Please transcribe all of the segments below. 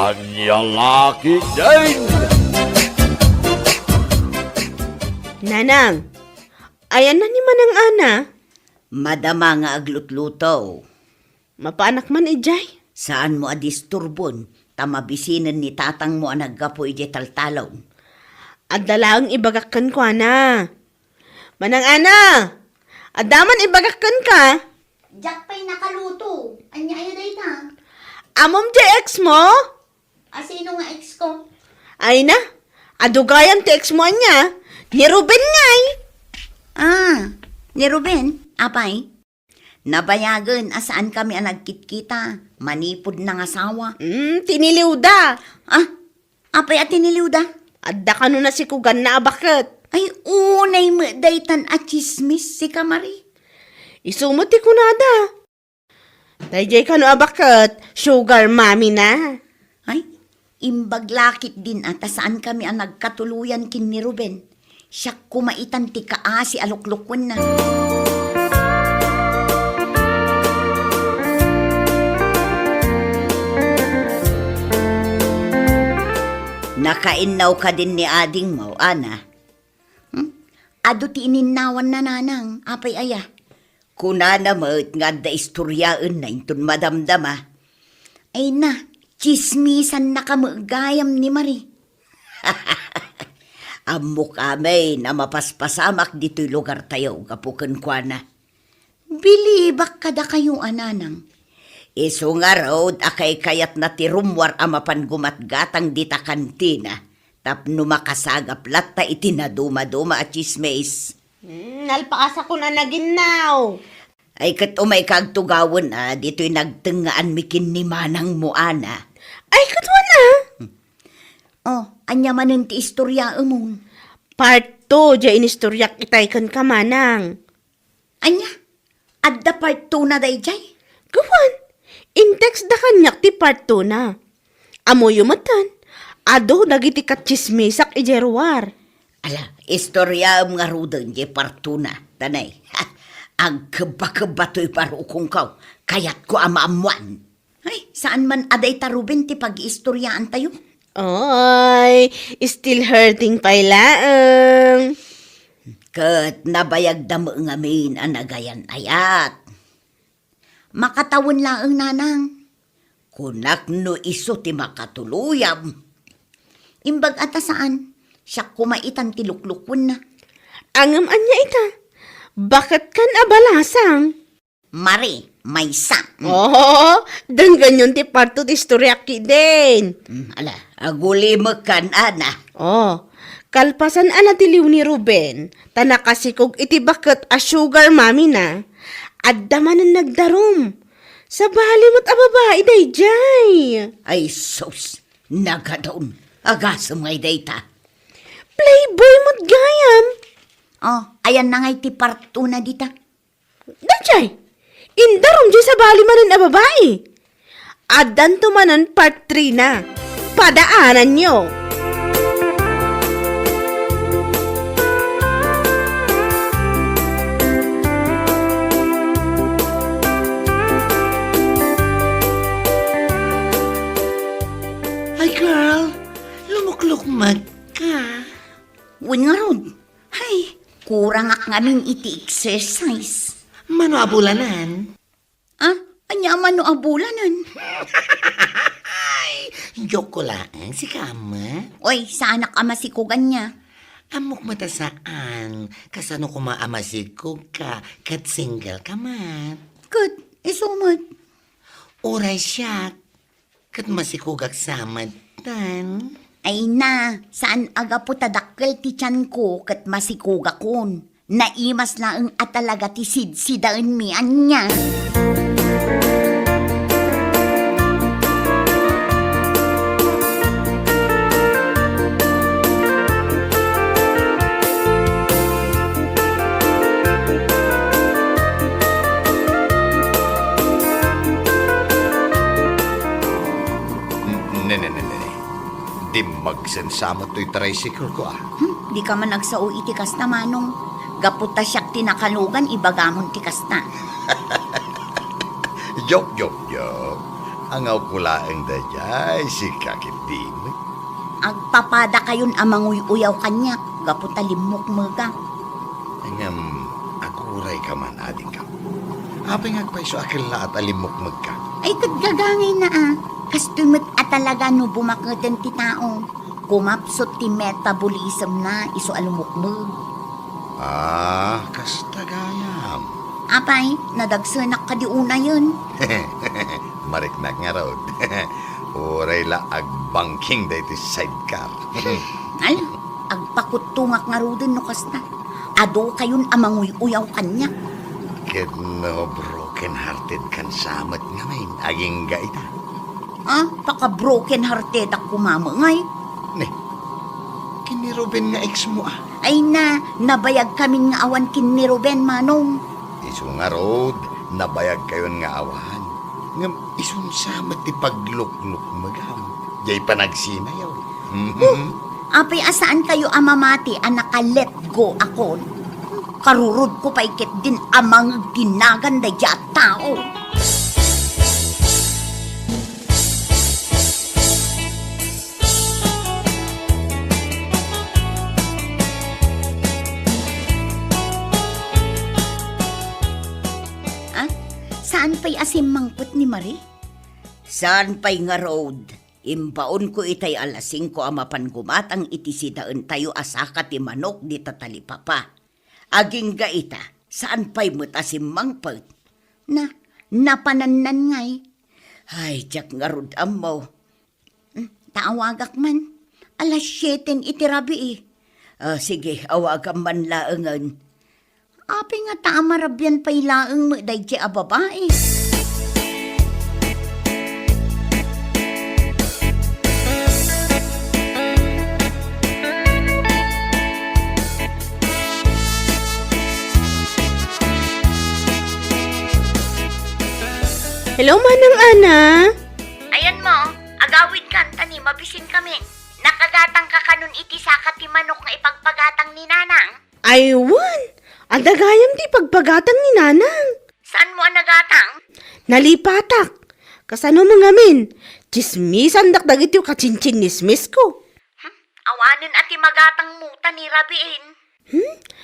Anya laki din! Nanang, ayan na ni Manang Ana. Madama nga aglutluto. Mapaanak man ijay. Saan mo adisturbon? Tamabisinan ni tatang mo ang naggapo ije taltalon. Adalaang ibagakan ko, Ana. Manang Ana, adaman ibagakan ka. Jack pa'y nakaluto. Anya ayo day ta. Amom ex mo? Sino nga ex ko? Ay na, adugayan ti ex mo niya. Ni Ruben ngay. Ni Ruben, apay? Nabayagan, asaan kami ang nagkitkita? Manipod ng asawa. Tiniliw da. Apay at tiniliw da? Adda ka na si Kugan na abakit. Ay, unay mo daytan at chismis si Kamari. Isumuti ko na da. Dayjay ka no abakit, sugar mommy na. Ay, imbaglakit din at saan kami ang nagkatuluyan kin ni Ruben. Siya kumaitan ti kaasi aluklukon na. Nakainaw ka din ni ading mo, Ana. Ado ti ininnawan na nanang, apay aya. Kuna na mo't nga da istoryaan na intun madamdama. Ay na, chismisan na kamagayam ni Marie. Amo kami na mapaspasamak dito'y lugar tayo, kapukan kwa na. Bilibak kada kayo, ananang. Iso nga road, akay kayat na tirumwar amapan gumatgatang dita kantina. Tapno makasagap latta itinaduma-duma at chismis. Nalpakas ako na naginaw. Ay kat umay kagtugawan dito'y nagtengaan mikin ni manang mo, Ana. Ay, katwa na. Anya manin ti istorya umong. Part 2, dya inistoryak itaykan ka manang. Anya? Adda part 2 na day jay? Gawan, in-text da kanyak ti part 2 na. Amo yumatan, ado dagiti katsismisak ijerwar. Ala, istorya nga rudan jay part 2 na. Tanay, ang kaba-kaba to'y parukong kaw, kayat ko amaamuan. Ay, saan man aday taruben ti pag-istoryaan tayo? Oy, still hurting pailaang. Kat nabayag damo nga min ang nagayan ayat. Makatawon laang nanang. Kunak no iso ti makatuluyam. Imbag ata saan, siya kumaitan ti luklukon na. Angam anya ita, bakit kan abalasang? Mari, may sa. Oh, dan ganyan ti part 2 ti istoryaki din. Ala, aguli mo kan, Ana. Oh, kalpasan ana ti liw ni Ruben, tanakasikog iti bakit a sugar mommy na, adda man ang nagdarom. Sa balimot a babae day jay. Ay sus, nagadaon. Agasam ngay data. Playboy mo't gayam. Ayan na ngay ti part 2 na dita. Dajay, indarom jay sa balimanan a babae. Addan tumanan part 3 na. Padaanan nyo. Ay, girl, lumuklukmag ka. Win nga rod. Ay, kurang ak ngamin iti exercise. Mano abulanan? Anya man no abulanan. Joke ko lang, si Kama. Oy, sa anak amasikugan niya. Amok matasaan, kasano kumaamasikog ka, kat single ka man. Kat, isumad. Oray siya, kat masikugak samad tan. Ay na, saan aga po tadakkel ti tiyan ko kat masikugakon. Naimas laang at talaga ti sidsidaan mi anya. Di magsensamot to'y tricycle ko Di ka man nagsao itikas na manong. Gaputa siyak tinakalugan, ibagamon tikas na. Joke. Angaw ko laeng dayay si kakitimi. Agpapada kayon amang uyaw kanya, gaputa limok mga. Ngam, aguray ka man, ading ka. Apay ngagpaiso akil na at alimok magka. Ay, kadgagangay na Kastumot at talaga no bumakatan ti tao. Kumapsot ti metabolism na iso alumukmug. Kastagayam. Apay, nadagsanak ka di una yun. Mariknak nga raw. Uray la agbangking da iti sidecar. Al, agpakutungak nga rodin no kasta. Ado kayon amang uyaw kanya. No broken-hearted kan samat nga main. Aging gaita. Paka-broken hearted ak kumamangay. Ne, kini Ruben nga ex mo Ay nabayag kami nga awan kin ni Ruben Manong. Isu nga road, nabayag kayon nga awan. Ngam, isun samat ti pagluk-luk magam. Jay pa nagsinayaw. Apay asaan kayo amamati naka-let go ako. Karurod ko pa ikit din amang ginaganda dya tao. Saan pa'y asim mangput ni Marie? Saan pa'y nga road? Imbaon ko itay alasing ko amapan gumatang itisidaan tayo asaka ti manok di tatalipapa. Aging gaita, saan pa'y mutasim mangput? Napanannan ngay. Ay, tiyak nga road amaw. Taawagak man. Alas 7 itirabi sige, awagam man laangan. Api nga tamarabyan pa'y laang day di babae. Hello, Manang Ana. Ayan mo, agawid kan, tani, mabisin kami. Nakagatang ka kanun iti sakat ti manok nga ipagpagatang ni Nanang. Aywan, ang dagayam di pagpagatang ni Nanang. Saan mo ang nagatang? Nalipatak. Kasano mga min? Chismisan dakdagit yung kachinchinismis ko. Awanin ati magatang muta ni Rabiin.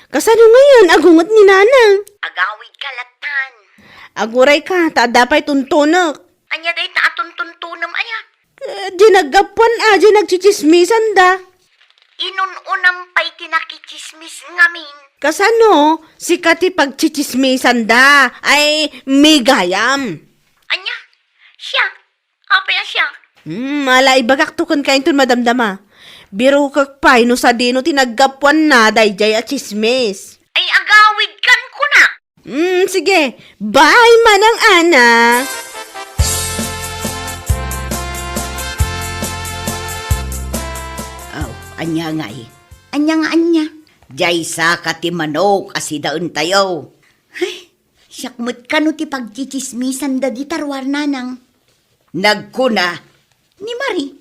Kasano ngayon agungot ni Nanang? Agawid kalatan. Aguray ka, taadapay tuntunak. Anya day taatun-tuntunam aya. Di naggapuan di nagchichismisan da. Inununam pa'y tinakichismis ngamin. Kasano, si Kati pagchichismisan da, ay may gayam. Anya, siya. Apaya siya. Mala ibagak tukon kain tun madamdama. Biro kak pay no sa dino tinaggapuan na dayjay at chismis. Ay agawid kan ko na. Sige. Bye, Manang Ana. Anya nga Anya nga anya. Jay sa kati manok asidaon tayo. Ay, syakmut ka no ti pagchichismisan da di tarwar nanang. Nagkuna ni Marie.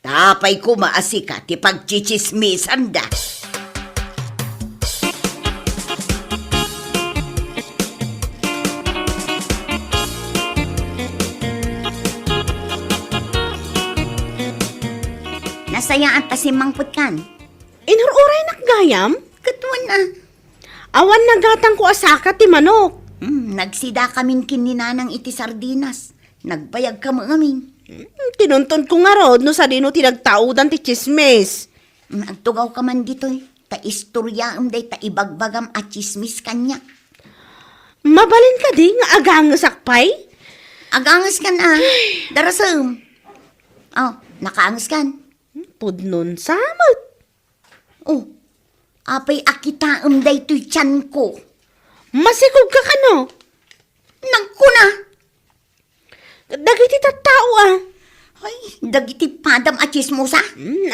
Tapay ko maasika ti pagchichismisan da. Nasayaan ta si mangput kan. Inururay nakgayam? Katuan Awan nagatang ko asaka ti manok. Nagsida kamin kininanang iti sardinas. Nagbayag ka mo amin. Tinunton ko nga rod no sa dino tinagtaudan ti chismis. Nagtugaw ka man dito Ta istorya day ta ibagbagam at chismis kanya. Mabalin ka di nga agangas akpay? Agangas kan Darasam. Nakaangas kan. Pudnon samot. Apay akitaam day to'y tiyan ko. Masikog ka kano? Nagkuna. Dagiti tattao Ay, dagiti padam at chismosa.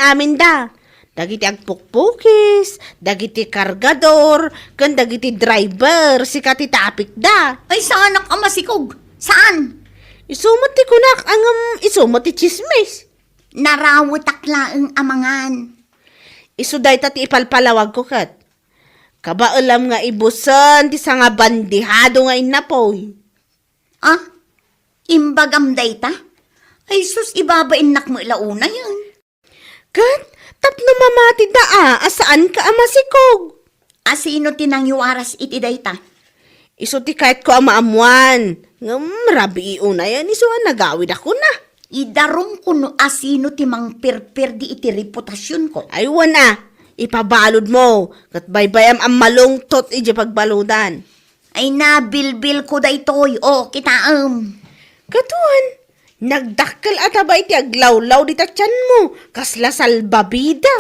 Amin da. Dagiti agpukpukis, dagiti kargador, kan dagiti driver, si kati tapik da. Ay, saan ang masikog? Saan? Isumot ti kunak, isumot ti chismis. Narawat aklaang amangan. Isuday ta ti ipalpalawag ko kat. Kabaalam nga ibusan ti nga bandihado nga inapoy. Imbagam day ta? Ay sus, ibabain nak mo ilauna yan. Kat, tapno mamati da asaan ka amasikog? Asino tinangyuaras iti dayta? Iso ti kahit ko amaamuan. Ngam, rabi iuna yan, iso nagawid ako na. Idarom ko no asino ti mang perper di iti reputasyon ko. Aywan ipabalod mo. Kat baybayam ang malungtot iji pagbaludan. Ay nabilbil ko daytoy, o kitaam. Katuan, nagdakkel ataba iti aglawlaw di tatyan mo. Kasla salbabida.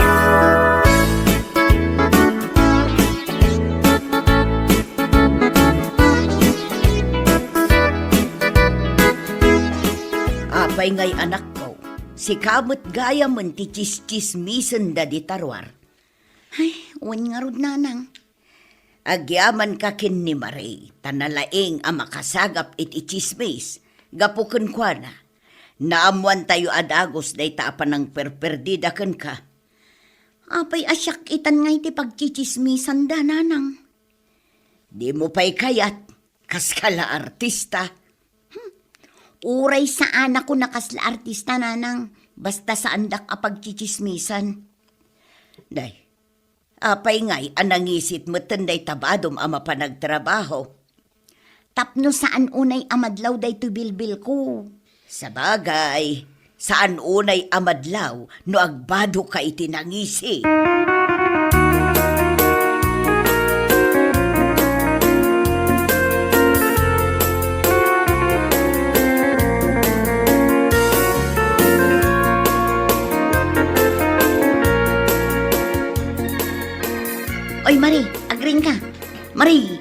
Apay ngay anak ko, si kamot gaya man ti chis-chismisen da di tarwar. Ay, uwan nga rod nanang. Agyaman ka kin ni Marie, tanalaing ang makasagap iti chismis, gapuken kwa na. Naamuan tayo adagos day taapan ng perperdida ken ka. Apay asyak itan nga iti pagchichismisan da nanang. Di mo pa'y kayat, kaskala artista. Uray saan ako nakasla artista nanang, basta saan dak apagchichismisan. Day, apay ngay anangisit mo tenday tabadom ama panagtrabaho. Tapno saan unay amadlaw day to bilbil ko. Sabagay, saan unay amadlaw no agbado ka itinangisi. Oy, Marie, agring ka. Marie,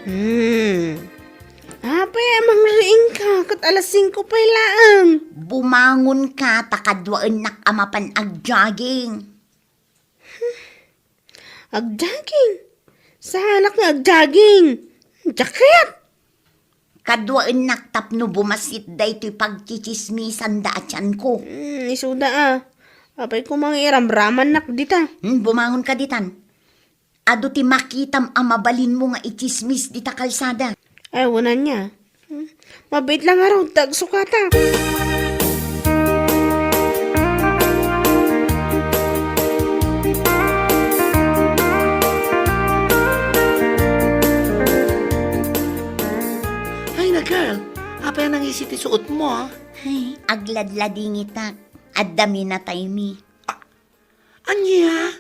Apay, amang riing ka. Kat alas 5 pa laang. bumangon ka takadwaan nak amapan agjogging. Agjogging. Sa anak nga agjogging. Jacket. Kadwaan nak tapno bumasit day to'y pagchichismisan da atyan ko. Isuda Apay ko mga iramraman nak dita. Bumangon ka ditan. Ado ti makitam amabalin mo nga ichismis dita kalsada. Ay, wala niya. Mabait lang araw, tagsukata. Ay na girl, apa yan ang isiti suot mo ah? Ay, agladlading ita. Adami na tayo mi. Anya?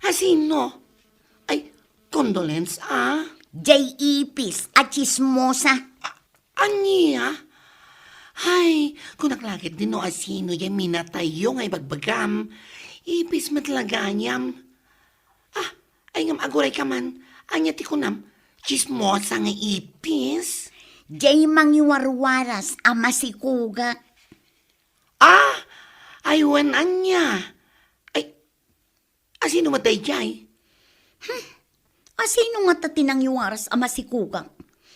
Asino? Ay, condolence ah? J.E.P.S. at chismosa. Anya? Ay, kung naklakit din no asino yung minatayo ngay bagbagam. Ipis matlaganyam. Ah, ay ngam aguray ka man. Anya ti kunam, chismosa nga ipis. Jay mangiwarwaras ama si Kuga. Ah, ay wen anya. Ay, asino matay jay? Asino nga tatinang yuwaras ama si Kuga?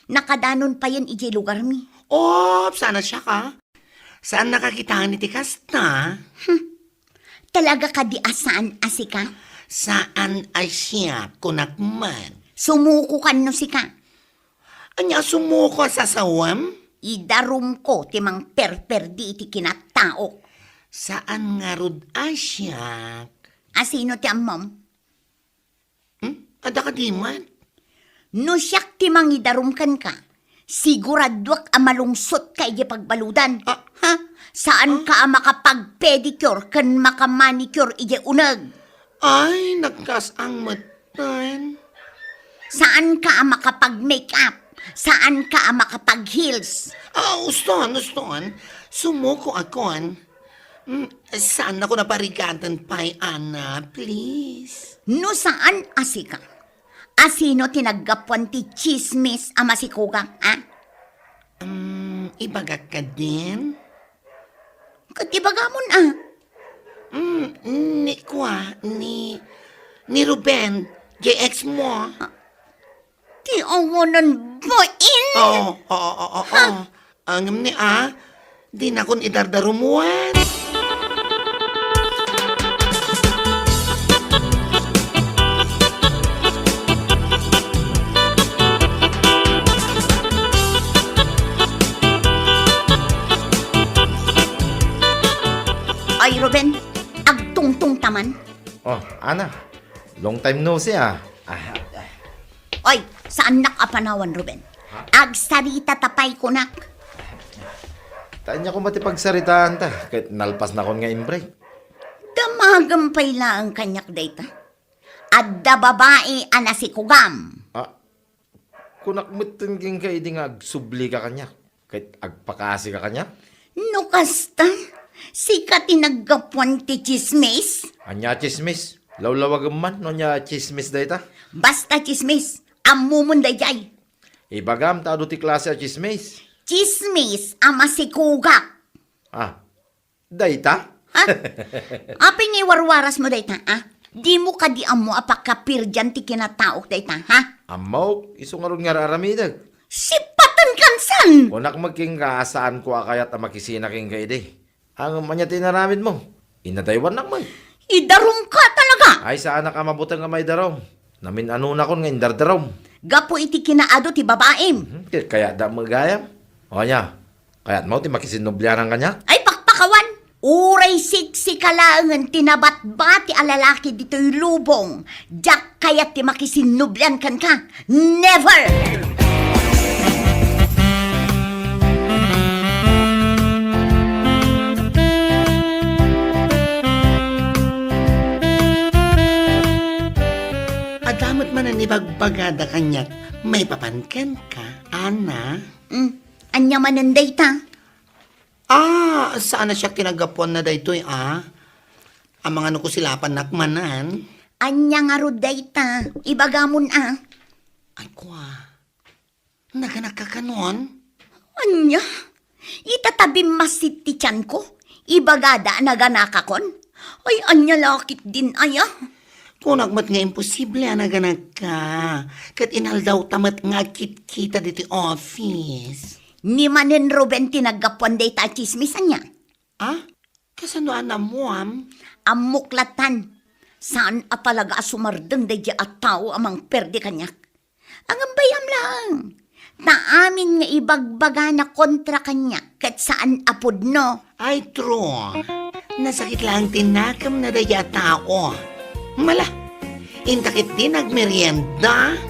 Nakadanon pa yan iji lugar mi. Oh, sana siya ka. Saan nakakita ni ti kasta? Talaga ka di asaan asika? Saan ay siya kunakman? Sumuko kan no sika. Anya sumuko sa sawam? Idarum ko timang perper di iti kinatao. Saan nga rod asya? Asino ti amom? Ada ka di man? No siyak timang idarum kan ka. Siguradwak amalungsot ka iti pagbaludan. Ha? Saan ka makapag-pedicure kan makamanicure iti unag? Ay, nagkas ang matan. Saan ka makapag-makeup? Saan ka makapag-heels? Uston. Sumuko akon. Saan ako naparigatan pa'y Ana, please? No saan asika? Asino tinaggapuan ti chismis ama si Kugang, ha? Ibagak ka din? Katibagamon, Ni Ruben, JX mo. Ti ongonan boin! Oo. Ang ni di na kon idardarumuan. Ay, Ruben, agtungtung taman. Oh, Ana. Long time no see ah. Oy, saan nakapanawan, Ruben? Agsarita tapay ko nak. Tanya ko matipagsaritaan ta. Kahit nalpas na kon nga in-break. Damagampay lang ang kanyak data. Adda babae ana si Kugam. Ah, kunak mutingking ka idi nga agsubli ka kanya. Kahit agpakasi ka kanya. No kasta, sikat tinaggapuan ti chismis. Anya chismis. Lawlawag man no nya chismis dayta. Basta chismis, amumun dayjay. Ibagam ta ti klase a chismis. Chismis, ama si Kugak. Ah, dayta? Ha? Aping iwarwaras mo dayta, ha? Di mo ka di amo apakapir dyan ti kinataok dayta, ha? Amaw, isungaron nga raramidag. Sipatan kansan! Kunak magking kaasaan ko akayat a makisina king kaide. Ang manya tinaramid mo. Inadaywan nak man. Idarong ka talaga! Ay sa anak ka mabutang nga may darom. Namin ano na kon nga indardarom. Gapo iti kinaado ti babaem. Kaya da magayam. O nya, kaya't mo ti makisinublianan kanya. Ay pakpakawan! Uray siksi kalaangan tinabat-bat ti alalaki dito'y lubong. Diyak kaya't ti makisinublan kan ka. Never! Adamat man ang ibagbagada kanyak, may papankan ka, Ana. Anya mananday ta? Saan na siya kinagapon na daytoy, Ang mga nukusilapan nakmanan. Anya nga ruday ta? Ibagamon Ay, naganak ka kanon? Anya? Itatabi masit ti tiyan ko? Ibagada naganakakon? Ay, anya lakit din aya? Kung nagmat nga imposible, naganak ka. Kat inal daw tamat nga kita dito office. Ni manen Ruben tinagapuan day ta chismisan niya. Kasano mo, Amuklatan. Saan apalaga sumardeng day at tao amang perde kanyak? Ang bayam lang. Taamin nga ibagbaga na kontra kanya kat saan apod no. Ay, true. Nasakit lang tinakam na daya tao. Mala, intakit din nagmerienda.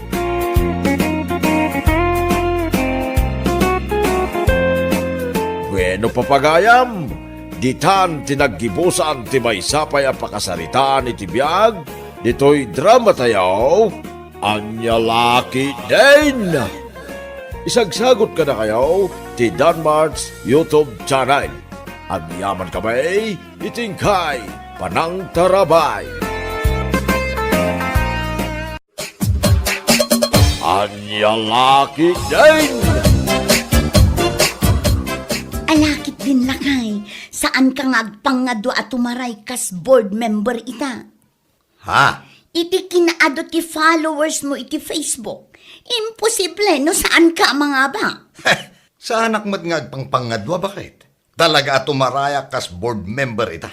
Bueno papagayam, ditan tinaggibusan ti may sapay ang pakasaritaan iti biyag, dito'y drama tayo, anya laki din. Isagsagot ka na kayo ti Danmar's YouTube channel. Ang yaman kamay, itingkay, panang tarabay. Anya laki din. Alakit din lakay. Saan ka nga agpangado at tumaray kas board member ita? Ha? Iti kinaado ti followers mo iti Facebook. Imposible no saan ka mga ba? Sa anak mo't nga agpangpangadwa bakit? Talaga at umaraya kas board member ita.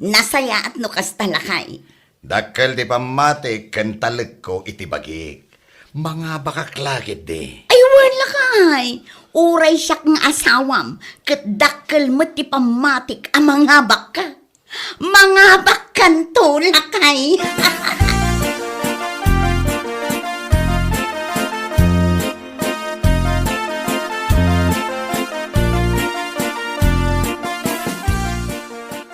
Nasaya at nukas talakay. Dakkel di pamati kantalag ko itibagik. Mga bakaklagit di. Ay wala kay. Uray siya ng asawam. Kat dakkel mo ti pamatik ang mga baka. Mga bakan to lakay.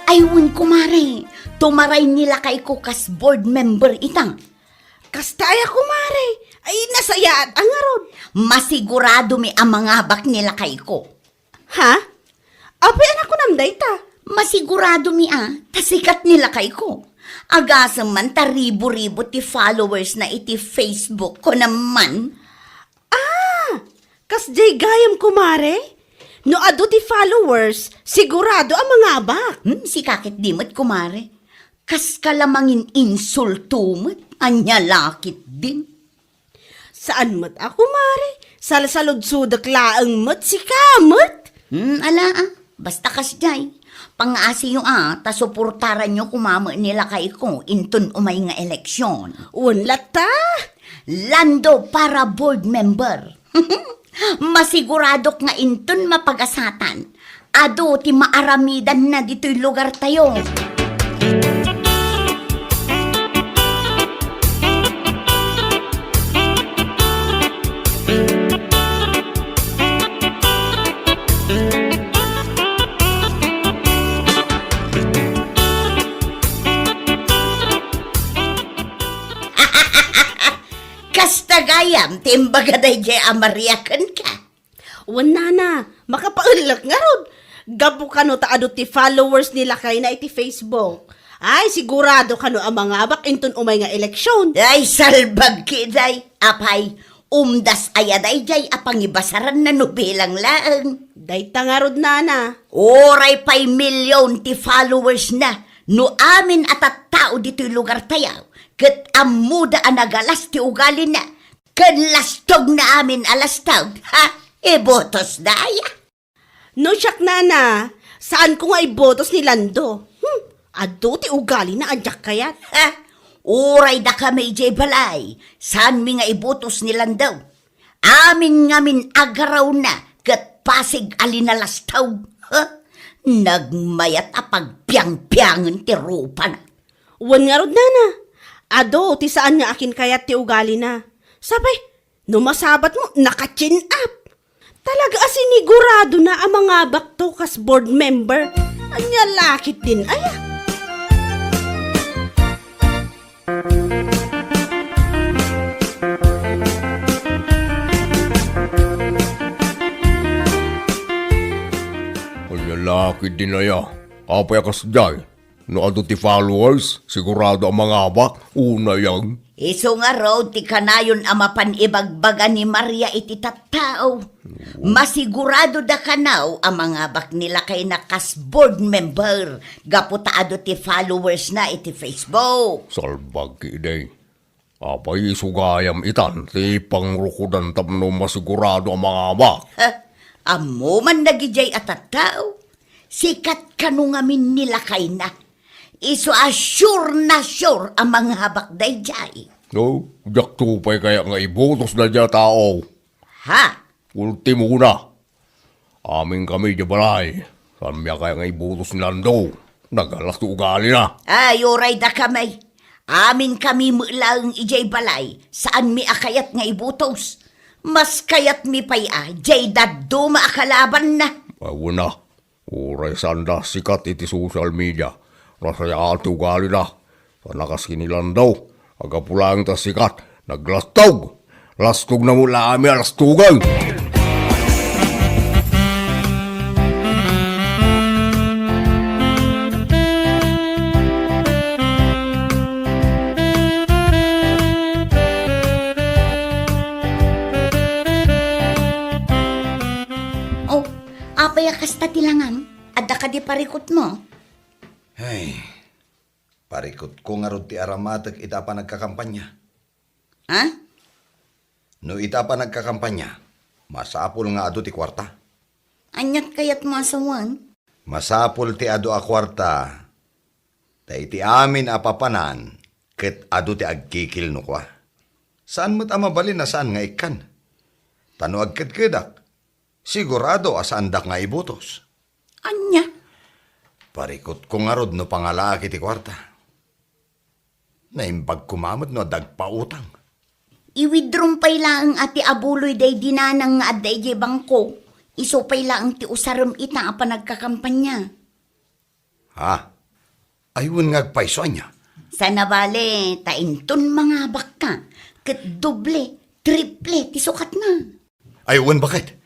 Ayun kumare. Tumaray nila kay ko kas board member itang. Kastaya kumare. Ay nasaya at angarod. Masigurado mi ang mga bak nila kay ko. Ha? Api anak ko namday ta. Masigurado mi tasikat nila kay ko. Agasam man taribo-ribo ti followers na iti Facebook ko naman. Kas jay gayam kumare. No ado ti followers, sigurado ang mga abak. Si kakit dimot kumare. Kas kalamangin insulto mo't, anya lakit din. Saan mat ako mare? Salasalod-sudak laang mat si kamot. Basta kas jay. Pang-asi yung ta suportaran nyo kumama nila kay ko intun umay nga eleksyon. Unlat ta. Lando para board member. Masiguradok nga intun mapagasatan. Ado ti maaramidan na dito'y lugar tayo. Kastagayam, timbaga day jay amariakan ka. Wana na, makapaulak nga rod. Gabu ka no taado ti followers nila kay na iti Facebook. Ay, sigurado ka no ang mga bak inton umay nga eleksyon. Ay, salbag kiday, apay, umdas ayaday jay apangibasaran na nubilang laang. Day tangarod nana. Oray pa'y milyon ti followers na, no amin at at tao dito'y lugar tayaw. Kat amuda ang nagalas ti ugali na, kan lastog na amin alastog, ha? Botos daya. No siyak nana, saan ko nga ibotos ni Lando? Ado ti ugali na adyak kayat. Ha? Uray da kami jay balay, saan mi nga ibotos nilang daw? Amin ngamin agaraw na, kat pasig alinalastaw. Ha? Nagmayat apagpiang-piangan ti rupa na. Wan nga rod nana. Ado, ti saan nga akin kayat ti ugali na. Sabay, numasabat mo, naka-chin up. Talaga asinigurado na ang mga bakto kas board member. Anya lakit din, aya. Anya laki din aya. Apay kas jay. No ado ti followers, sigurado ang mga abak, una yang. Iso nga raw ti kanayon amapan ibagbaga ni Maria iti tattao. Masigurado da kanaw ang mga bak nila kay nakas board member. Gaputaado ti followers na iti Facebook. Salbag kiday. Apay sugayam itan, ti pangrukudan tapno masigurado ang mga abak. Ha? Amo man nagijay at tattao. Sikat kanungamin nila kay na. Iso sure na sure ang mga habak dayjay. No, jak tupay kaya nga ibotos na dya tao. Ha? Ultimo na. Amin kami di balay. Saan miya kaya nga ibotos ni Lando? Nagalas ti ugali na. Ay, oray da kamay. Amin kami mulang ijay balay. Saan mi akayat nga ibutos? Mas kayat mi pay jay daddo maakalaban na. Ay wala. Uray sanda sikat iti social media. Rasaya ati ugali na. Sa nakas kinilan daw. Agapulang ta sikat. Naglastog. Lastog na mula kami alastugan. Oh, apay kasta tilangan. Adda ka di parikot mo. Ay, parikot ko nga rod ti aramatag ita pa nagkakampanya. Ha? No ita pa nagkakampanya, masapol nga ado ti kwarta. Anyat kayat mo asawan? Masapol ti ado a kwarta. Ta iti amin apapanan, ket ado ti agkikil no kwa. Saan mo't amabalin na saan nga ikan? Tano agkadkadak. Sigurado asandak nga ibutos. Anya? Parikot ko nga rod no pangalaki ti kwarta. Naimbag kumamot no dagpautang. Iwidrom pay lang ati abuloy day dinanang nga aday jay bangko. Iso pay lang ti usaram ita apa nagkakampanya. Ha? Ayun nga agpaiso niya. Sana bale, tainton mga bakka. Ket doble, triple, ti sukat na. Ayun bakit?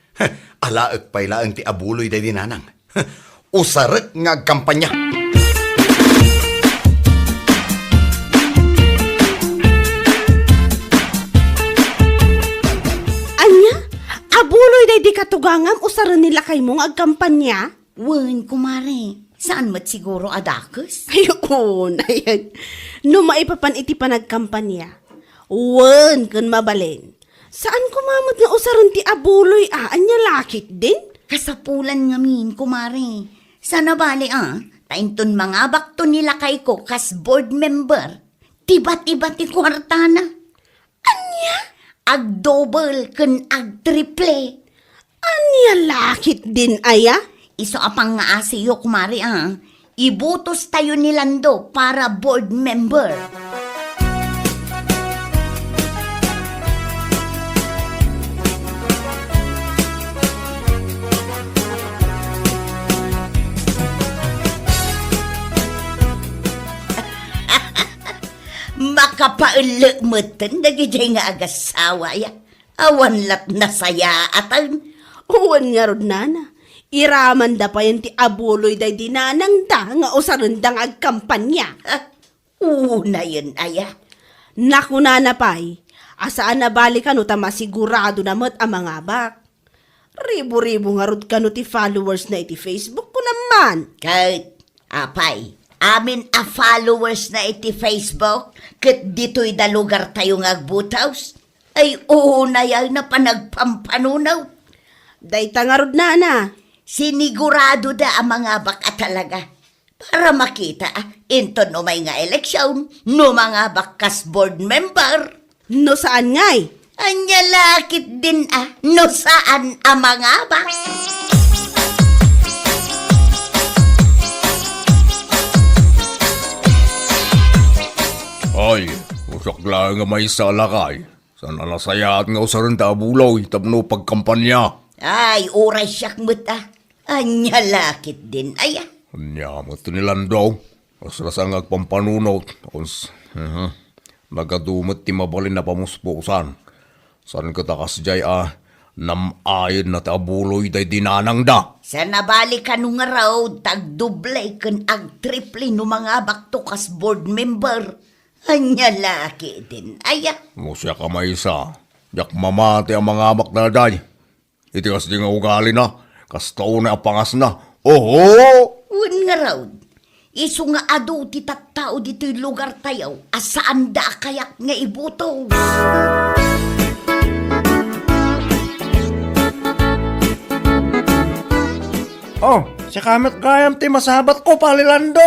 Alaag pailaan ti abuloy day dinanang. Usarak nga kampanya. Anya? Abuloy day di katugangam usaran nila kay mong agkampanya? Wen, kumare, saan mat siguro adakas? Ayun, ayan. No maipapan iti pa nagkampanya. Wan, kun mabalin. Saan kumamot nga usaran ti abuloy anya lakit din? Kasapulan ngamin, kumare. Sana bale tainton mga bakto nila kay ko kas board member. Tibat-iba ti kwarta na. Anya? Ag-double kun ag-triple. Anya lakit din aya? Iso apang nga asiyo kumari ibutos tayo ni Lando para board member. Makapaulok mo tan, nagijay nga agasawa ya. Awan lat nasaya atan. Uwan nga rod nana. Iraman da pa yan ti abuloy day dinanang da nga usarundang agkampanya. Una yun aya. Naku nana pay, asaan na balikan ta masigurado na mo't ang mga bak. Ribo-ribo nga rod ka no ti followers na iti Facebook ko naman. Kahit, apay, amin a followers na iti Facebook, kat dito'y da lugar tayo nga agbutaws, ay una yan na panagpampanunaw. Dayta nga rod nana. Sinigurado da ang mga baka talaga. Para makita, into no may nga eleksyon, no mga bakas board member. No saan ngay? Anya lakit din no saan ang mga bak. Ay, usak lang nga may salakay. Sana nasayaat nga usaran ta abuloy tapno pagkampanya. Ay, oray siyak muta. Anya lakit din, aya. Anya mo ito nilan daw. Asrasa nga agpampanunot. Nagadumot ti mabalin na pamuspusan. San katakas jay namayon na tabuloy day dinanang da. Sa nabalik ka nung araw, tagdublay kan agtriple no mga baktukas board member. Anya laki din, aya. Musya ka may isa. Yak mamati ang mga amak na day. Iti kas di nga ugali na. Kastaw na apangas na. Oho! Un nga raw, iso nga ado ti tattao dito'y lugar tayo, asaan da kayak nga ibuto. Oh, si Kamet gayam ti masabat ko, palilando.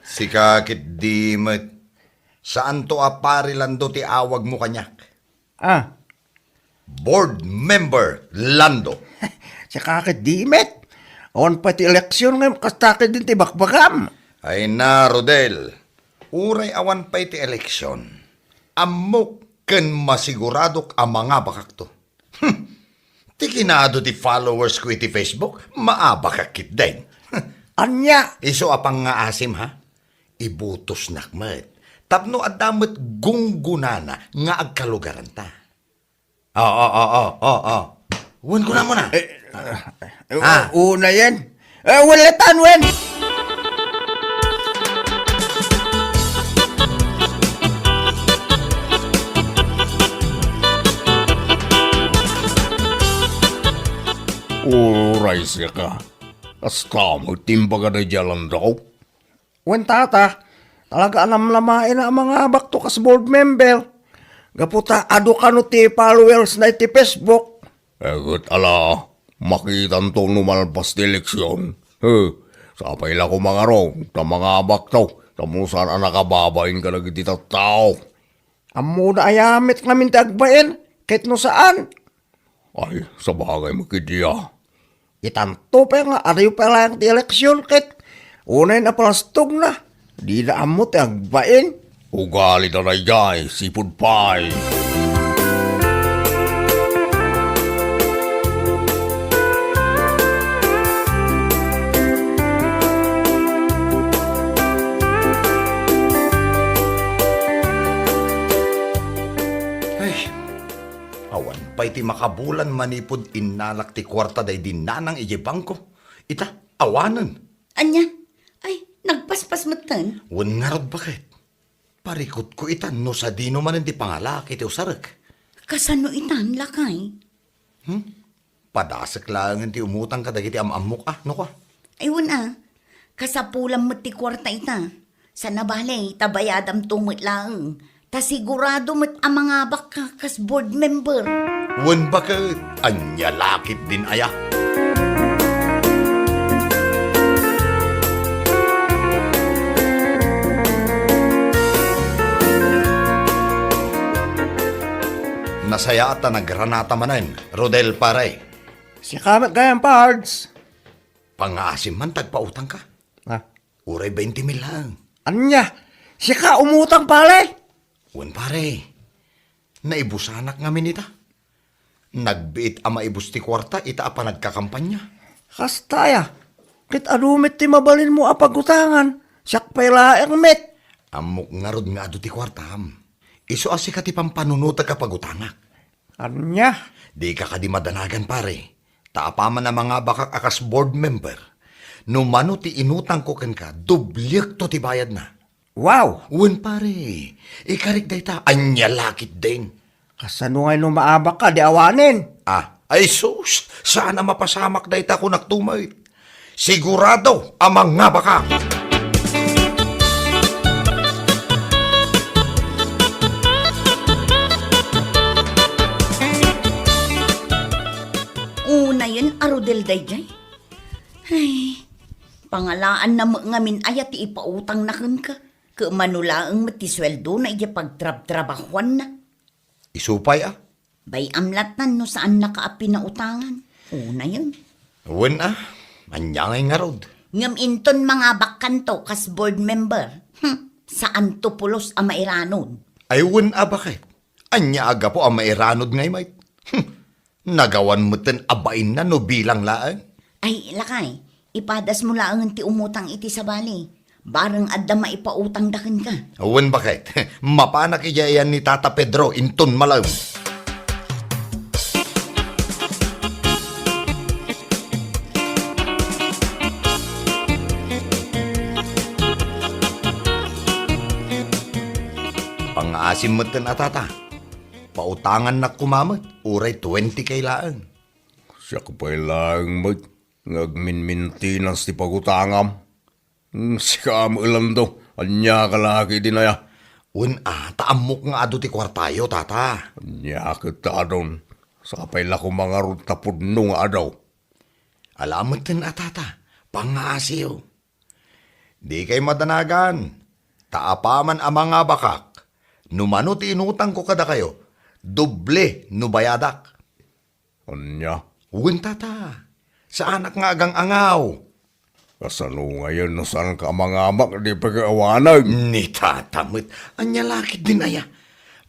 Si kakit di met. Saan to aparilando ti awag mo kanyak? Board member Lando. Si Kakit Dimet. On pa ti eleksyon ngayon, kastakit din ti bakbakam. Ay na, Rodel. Uray awan pa iti eleksyon. Amok ken masiguradok ang mga bakak to. Ti kinado ti followers ko iti Facebook, maabakakit din. Anya? Iso apang nga asim ha? Ibutos nakmet. Tapno adamot gunggunana nga agkalugaran ta. Oo. Uwan ko na muna. Una yan. Waletan, wen. Uray siya ka. Kasta mo timbaga na jalan daw. Wen tata, talaga anam-lamain na ang mga baktukas board member. Gaputa, ado ka no ti followers na iti Facebook. Egot ala, makitan to numalpas di eleksyon. Sapay lang ko mga raw, ta mga baktaw, tamusan ang nakababain ka na giti tao. Amo na ayamit namin tagbain, kahit no saan. Ay, sa bagay makidiya. Itanto pa nga, ariw pa lang ti eleksyon, kahit unay na palastog na. Di na amo tagbain. Ugali na na jay, sipod pay. Awan pa'y ti makabulan manipod inalak ti kwarta day dinanang ijibang ko. Ita, awanan. Anya, ay, nagpaspas matan. Wan nga rod bakit? Parikot ko itan no sa dino man hindi pangalaki ti usarak. Kasano itan lakay? Padasak lang ti umutang ka dagiti amamok no ka? Ay wala, kasapulam mo ti kwarta ita. Sa nabalay, tabayadam tumot lang. Ta sigurado mo't ang mga bakakas board member. Wan bakit? Anya lakit din aya. Nasaya ata nagranata manen, Rodel Paray. Si Kamet gayam pards. Pangaasim man tagpautang ka. Ha? Uray 20 mil lang. Anya, siya ka umutang pare. Wan pare, naibusanak nga minita. Nagbiit ama ibus ti kwarta, ita pa nagkakampanya. Kastaya, kit adumit ti mabalin mo apagutangan. Siyak pala ang met. Amok nga rod nga ado ti kwartam. Iso asi ka ti pampanunuta kapag utangak. Anya, Di ka di madanagan pare. Taapaman na mga bakak akas board member. Numano ti inutang ko ken ka, dublyak to ti bayad na. wow. Wan pare, ikarik day ta, anya lakit din. Kasano ngay nung maabak ka, di awanin. Ay sus, sana mapasamak day ta ko nagtumay. Sigurado, amang nga baka. Una yun, arudel dayjay. Ay, pangalaan na ngamin ayat ipautang na ka. Kamanulaang matisweldo na iya pagtrab-trabahuan na. Isupay Bay amlatan no saan nakaapi na utangan. Una yun. Wan anyangay nga rod. Ngam inton mga bakkanto kas board member. Saan to pulos ang mairanon? Ay wan bakit? Anya aga po ang mairanod ngay mait. Nagawan mo ten abain na no bilang laan. Ay, lakay. Ipadas mo lang ti umutang iti sa bali. Barang adda maipautang dakin ka. Wan bakit? Mapanak iya yan ni Tata Pedro inton malaw. Pangaasim mo ten atata. Pautangan na kumamot, uray 20 kailaan. Siya ko pa ilang ngagminmintinas ti pagutangam. Siya mo ilang do, anya kalaki din aya. Taamok nga ado ti kwartayo, tata. Anya kita adon, sapay la ko mga rutapod nung adaw. Alamot din atata, pangaasiw. Di kay madanagan, taapaman ang mga bakak. Numano ti inutang ko kada kayo, doble no bayadak. Anya, Uwin tata, sa anak nga agang angaw. kasano ngayon no saan ka mga amak di pag-awanag. Ni tata mo't, anya lakit din aya.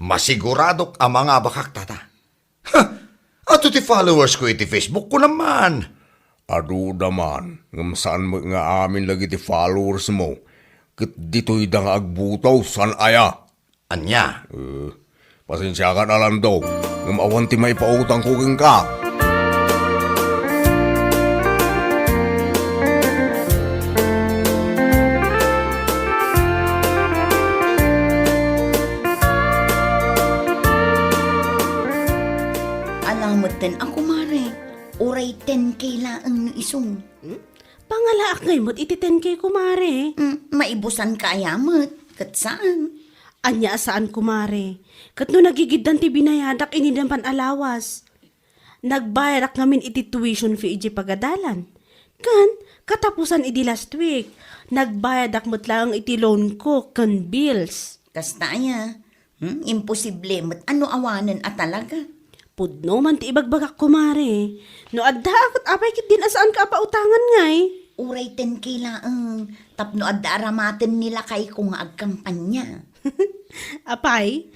Masiguradok ang mga bakak tata. Ha! Ato ti followers ko iti Facebook ko naman. Adu daman, ngam saan mo nga amin lagi ti followers mo. Kit dito'y dang agbutaw, saan aya? Anya, Pasensya ka na lang daw, ngam awan ti may pautang kuking ka. Alamot din ako, mare. Uray 10K laang no isong. Pangalaak ngay mo't iti 10K kumare. Maibusan ka ayamot. Kat saan? Anya saan kumare. Kat no nagigidan ti binayadak inidan panalawas. Nagbayarak ngamin iti tuition fee iti pagadalan. Kan, katapusan iti last week. Nagbayadak mo't lang iti loan ko kan bills. Kastaya. Imposible mo't ano awanan at talaga. Pudno man ti ibagbagak kumare. No adda akot apay kit din asaan ka pautangan ngay. Uray 10K laang. Tapno adda aramaten nila kay kung agkampanya. Apay,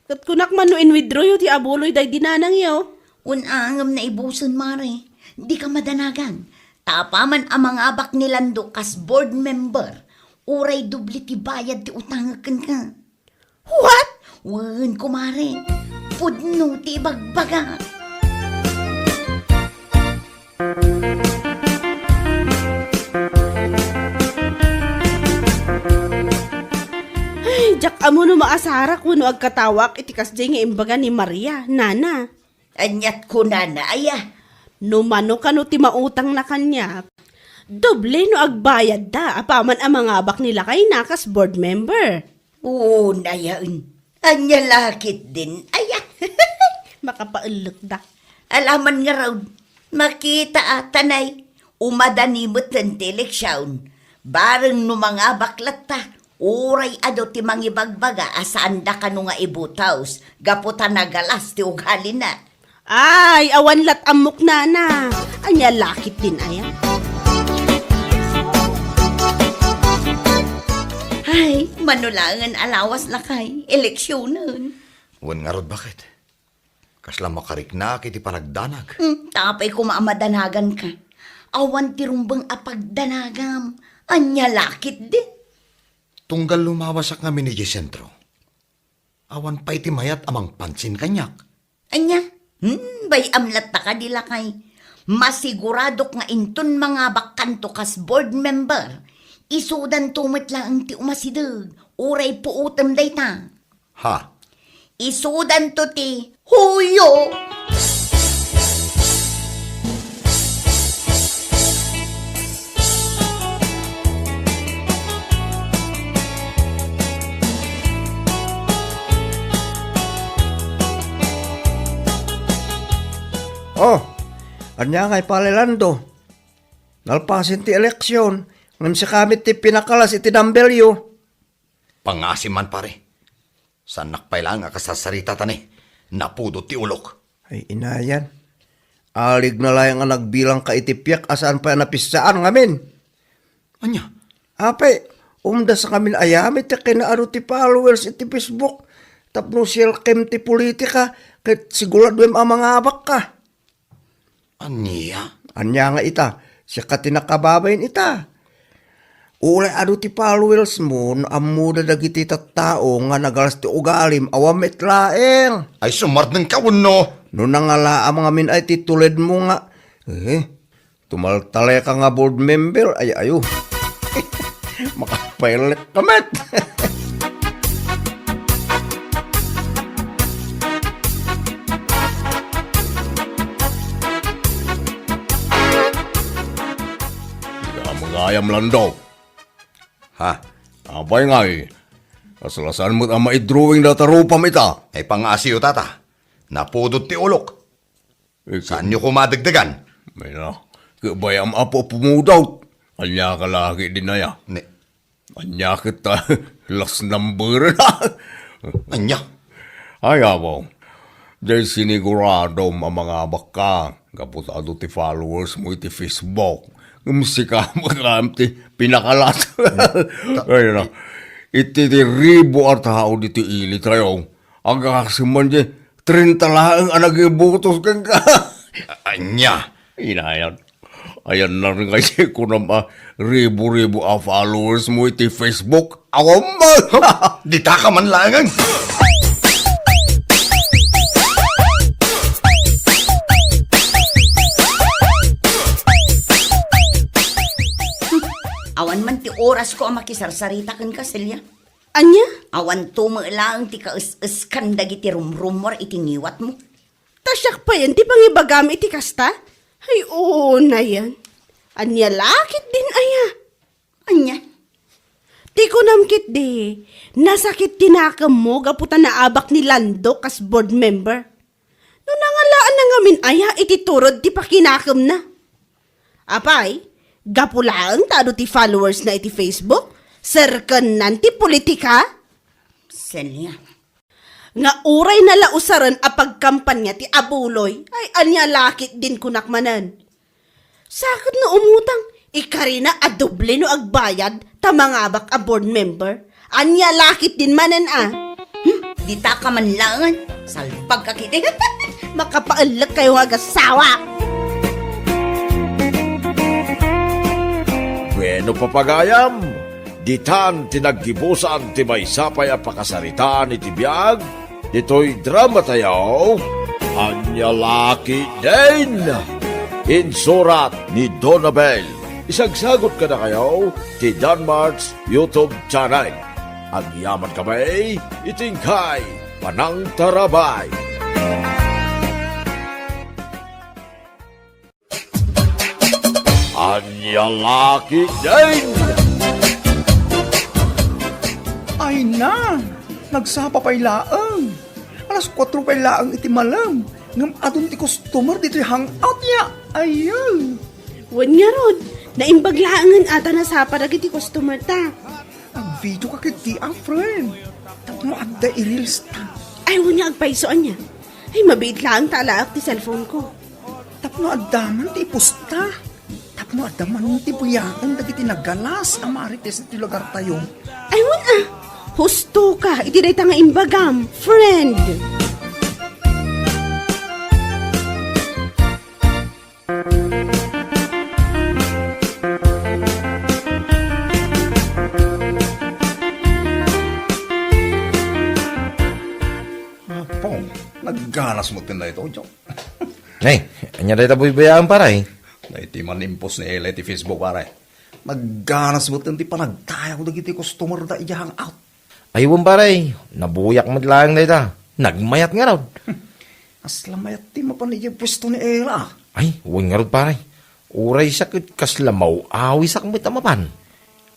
kat kunak man no in withdraw yu ti abuloy day dinanang yaw. Unangam na ibuson, mare. Di ka madanagan. Tapaman ang mga abak ni Lando kas board member. Uray dubli ti bayad ti utangakan ka. What? Wan, kumare. Pudno ti bagbaga. Ay, jak amo no maasarak no agkatawak itikas jay nga imbaga ni Maria, nana. Anyat ko na aya. No mano ka no ti mautang na kanya. Doble no agbayad da, apaman ang mga abak nila kay nakas board member. Oo, nayaon. Anya lakit din. Aya. Makapaulok da. Alaman nga raw. Makita atanay. Umadanimot ng teleksyon. Bareng no mga baklata. Uray ado ti mangibagbaga asaan da ka no nga ibutaws. Gaputa nagalas ti ugali na. Ay, awan lat amok nana. Anya lakit din aya. Manulangan alawas lakay, eleksyonan. Wan nga rod bakit? Kasla makariknak iti panagdanag. Tapay ko maamadanagan ka. Awan ti rumbang apagdanagam. Anya lakit din. Tunggal lumawasak nga ni Sentro. Awan pa iti mayat amang pansin kanyak. Anya? Bay amlat ta ka di lakay. Masiguradok nga inton mga bakanto kas board member. Isudan tumit lang ti umasidag. Uray po utem dayta. Ha? Isudan to ti huyo. Oh, anya ngay palelando. Nalpasin ti eleksyon. Ngam sa kamit ti pinakalas iti dambelyo. Pangasiman pare. Sanak pa lang nga kasasarita tani. Napudot ti ulok. Ay inayan. Alig na lang nga nagbilang ka itipiak asaan pa napisaan ngamin. Anya? Ape, umda sa kamin ayamit ti kinaaro ti followers iti Facebook. Tapno silkem ti politika kahit siguraduem ang mga abak ka. Anya? Anya nga ita, siya ka tinakababayin ita. Ulay ado ti followers mo, amuda dagiti tattao nga nagalas ti ugalim, awamit laeng. Ay sumart ng kawun no. No nangala ang mga min ay titulid mo nga. Tumaltale ka nga board member, ay ayo. Makapailit kamet. Ayam landau. Ha? Abay nga eh. Kasalasan mo't ang maidrawing data rupam ita. Ay pangasiyo tata. Napudot ti ulok. Saan nyo kumadagdagan? May na. Kabay ang apo pumudaw. Anya ka lagi din na ya. Ne. Anya kita. Last number na. Anya? Ay abaw. Dahil sinigurado ang mga baka. Kaputado ti followers mo iti Facebook. Musika mo ti pinakalat. Ay na. Iti ti ribo at tao diti ili tayo. Ang kakasiman di 30 lang ang nagibutos kang ka. Anya? Inayan. Ayan na rin kasi kung naman ribo-ribo ang followers mo iti Facebook. Awam mo! Di ta ka man langan. Awan man ti oras ko ang makisarsarita kan kasilya. Anya? Awan tumalang ti kaus-us kan dagiti rumrumor iti ngiwat mo. Tasyak pa yan, di pangibagam iti kasta? Ay, oo na yan. Anya lakit din aya. Anya? Di ko namkit di. Nasakit tinakam mo, gaputan na abak ni Lando kas board member. No nangalaan na ngamin aya, iti turod ti pakinakam na. Apay, gapulaan tado ti followers na iti Facebook, serkan nanti politika. Selya. Nga uray na lausaran a pagkampanya ti abuloy, ay anya lakit din kunakmanan. Sakit no umutang, ikari na a doble no agbayad, tamangabak a board member. Anya lakit din manan Di ta ka man langan. Salpag ka kiti. Makapaalag kayo nga agasawa. Bueno papagayam, ditan tinaggibusan ti may sapay a pakasaritaan iti biyag, dito'y drama tayo, Anya Laki din! Insurat ni Donabel. Isagsagot ka na kayo ti Danmarks YouTube channel. Agyaman kamay, itingkay, panang tarabay. Anya Laki din! Ay na, nagsapa pa'y laang. Alas 4 pa'y laang iti malam. Ngam adun ti customer dito hangout niya. Ayun. Wan nga rod, naimbaglaangan ata na sapa iti customer ta. Ang video ka kiti ang friend. Tapno adda i-reels ta. Ay, wan nga agpaisoan niya. Ay, mabait lang talaak ti cellphone ko. Tapno adda man ti ipusta. Tapno adda man ti buyakan dagiti nagalas ang marites ti lugar tayo. Ay, wan Husto ka, iti day nga imbagam, friend. Pong, nagganas mo tinda ito, Jo. Ay, anya day taboy bayaan paray. Na iti manimpos ni Ela iti Facebook, pare. Nagganas mo tinda pa nagtaya ko dagiti customer da iya hangout. Aywan paray, nabuyak mo lang day ta. Nagmayat nga raw. Aslamayat ti mapan iya pwesto ni Ela. Ay, huwag nga raw paray. Uray sakit kaslamaw, awi sakmit amapan.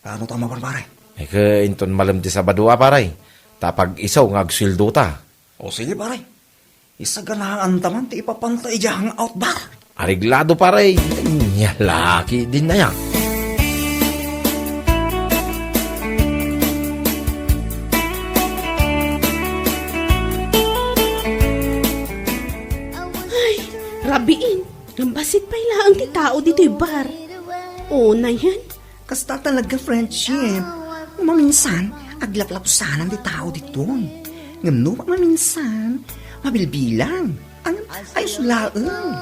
Ano tama pa pare? Ay ka inton malam ti Sabado paray. Tapag isaw nga agsildo ta. O sige pare. Isa ganahan taman ti ipapanta iya hangout bar. Ariglado paray. Nya laki din na yan. Rabiin, nambasit pa ang ti tao dito'y bar. O na yan. Kasta talaga friendship. Maminsan, aglaplap sana di tao dito. Ngamno pa maminsan, mabilbilang. Ang ayos laang.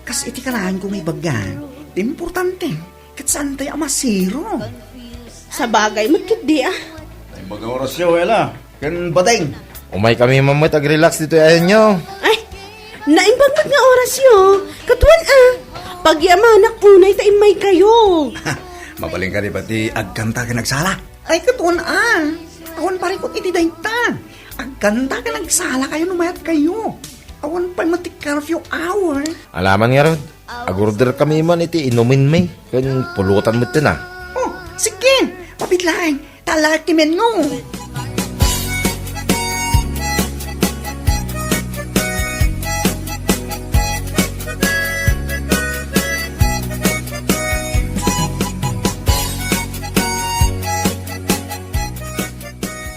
Kas iti karahan ko may bagan. Di importante. Kat saan tayo amasiro. Sa bagay, magkidi ah. Ay, baga oras siya, Ela. Kan badeng. Umay kami mamit ag-relax dito ayan nyo. Ay, naimbagmag nga oras yo. Katuan ah. Pagyamanak unay taimay kayo. Mabaling ka di pati agkanta ka nagsala. Ay katuan awan pa rin ko iti dayta. Agkanta ka nagsala kayo numayat kayo. Awan pa mati curfew hour. Alaman nga Rod, agorder kami man iti inumin may. Kan pulutan mo ito na. Oh, sige. Mapitlaing. Talakimen mo.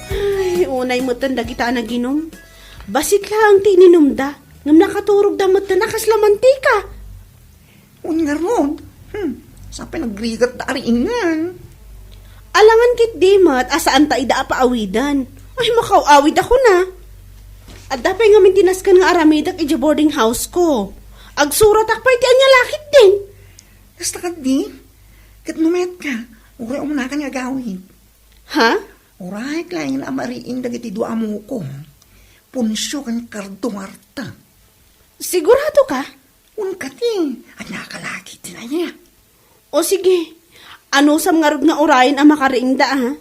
Ay, unay mo tanda kita naginom. Basit lang ti ininumda. Ngam nakaturog damot na nakaslamantika. Nga ron. Sa pinagrigat da ingan. Alangan kit dimat, asaan ta ida paawidan. Ay, makawawid ako na. At dapay nga mintinaskan nga aramidak ija boarding house ko. Agsurat akpay ti anya lakit din. Kasta ka di. Kat numet ka. Uray umuna ka nga gawin. Ha? Uray klaing na amariing dagiti dua mo ko. Punsyo kan kardo marta. Sigurado ka? Unkati. At nakalaki din na niya. O sige, ano sam nga rod nga orayin ang makariingda ha?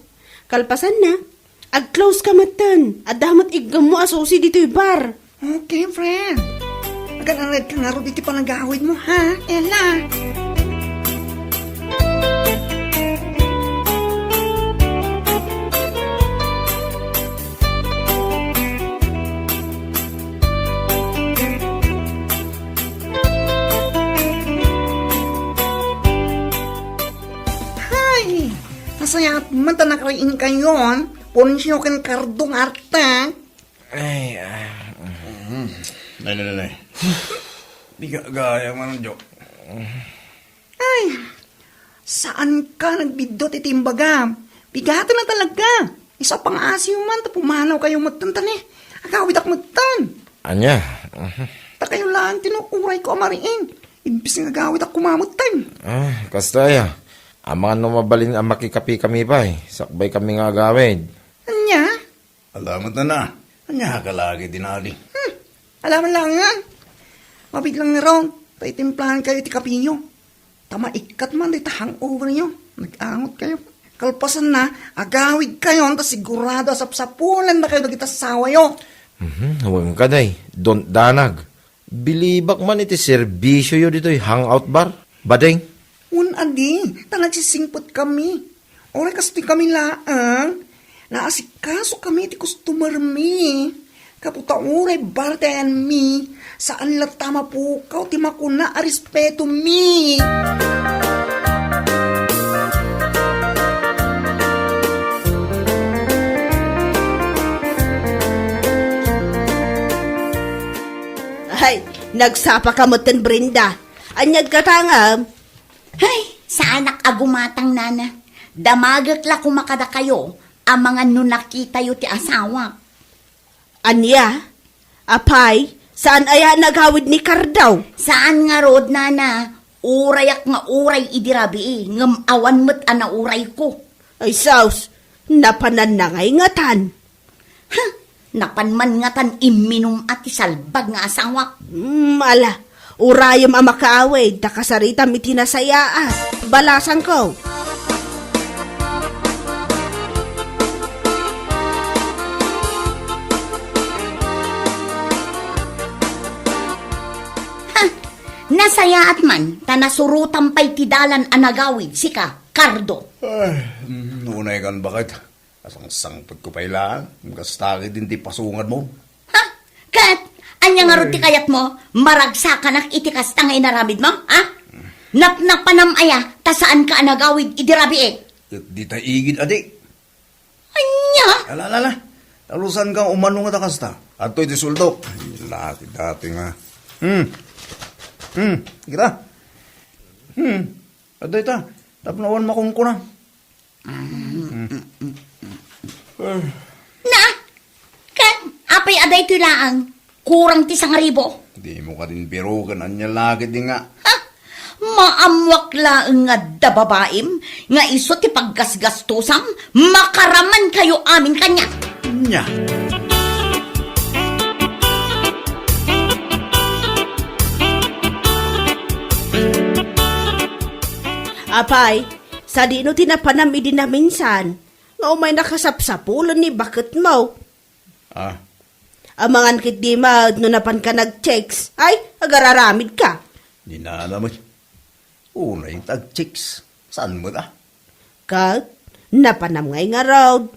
Kalpasan na, ag-close ka matan, at damat igam mo asusi dito'y bar. Okay, friend. Agad-agad ka nga rin dito pa nag-awid mo, ha, Ella? Hay! Nasaya at mata nakariin kayon. Punsyo kan kardong arta. Ay, Nay. Di ka gaya man, Jo. Ay, saan ka nagbidot itimbaga? Bigatan na talaga. Isa pang asyo man, pumanaw kayong magtantan eh. Agawid ak magtan. anya. Ta kayo lang tinukuray ko amariin. Imbis nga agawid ak kumamuttan. Kasta ya. Ang mga numabalin ang makikapi kami pa eh. Sakbay kami nga gawid. Anya? Alamat na. Anya ka lagi dinali. Alaman lang nga. Mabiglang nga raw. Taitimplahan kayo ti kapinyo. Tama ikat man di hangover nyo. Nag-angot kayo. Kalpasan na, agawid kayo. Ta sigurado asap-sapulan na kayo nagita sawa yo. Huwag ka day. Don't danag. Bilibak man iti serbisyo yo dito hangout bar. Badeng. Adi, ta nagsisingpot kami. Ora kasi kami laang. Naasikaso kami ti customer mi. Kaputa oray bardayan mi. Saan latama po ti makuna a respeto mi. Ay, nagsapa ka mo ten Brenda. Anyag ka tangam. Hay, sa anak agumatang nana. Damagak la kumakada kayo, ang mga nunakita yu ti asawa. Anya? Apay, saan aya naghawid ni Kardaw? Saan nga rod, nana? Urayak nga uray idirabi ngam awan mo't ana uray ko. Ay saus, napanan na ngay ngatan. Ha? Napanman nga tan iminum at isalbag nga asawa. Ala, urayam ang makaaway, takasarita mitinasayaan. Balasan ko. Nasayaat man, tanasurutan pa'y tidalan anagawid, sika, Kardo. Nunay kan bakit? Asang sangpot ko pa ilaan. Magkastaki din di pasungan mo. Ha? Kat, anya nga ro ti kayat mo, maragsakan ak itikas tangay naramid mo, ha? Napnapanam aya, ta saan ka anagawid idirabi eh? Di tayo igid, adik. Anya? Alala, talusan kang umano nga takasta. At to'y disuldok. Laki dati nga. Kita. Aday ta. Tapnawan makong ko na. Na? Kat, apay aday tulaang, kurang ti sangaribo. Di mo ka din pirugan. Anya lagi din nga. Ha? Maamwak laeng nga da babaim, nga iso ti paggasgastusam, makaraman kayo amin kanya. Nya. Apay, sa di no tinapanam idin na minsan, nga umay nakasapsapulan ni bakit mo. Ah, Amangan kit di ma, no napan ka nag-checks, ay, agararamid ka. di na naman. Unay tag-chicks. Saan mo ta? Kat, napanam ngay nga road.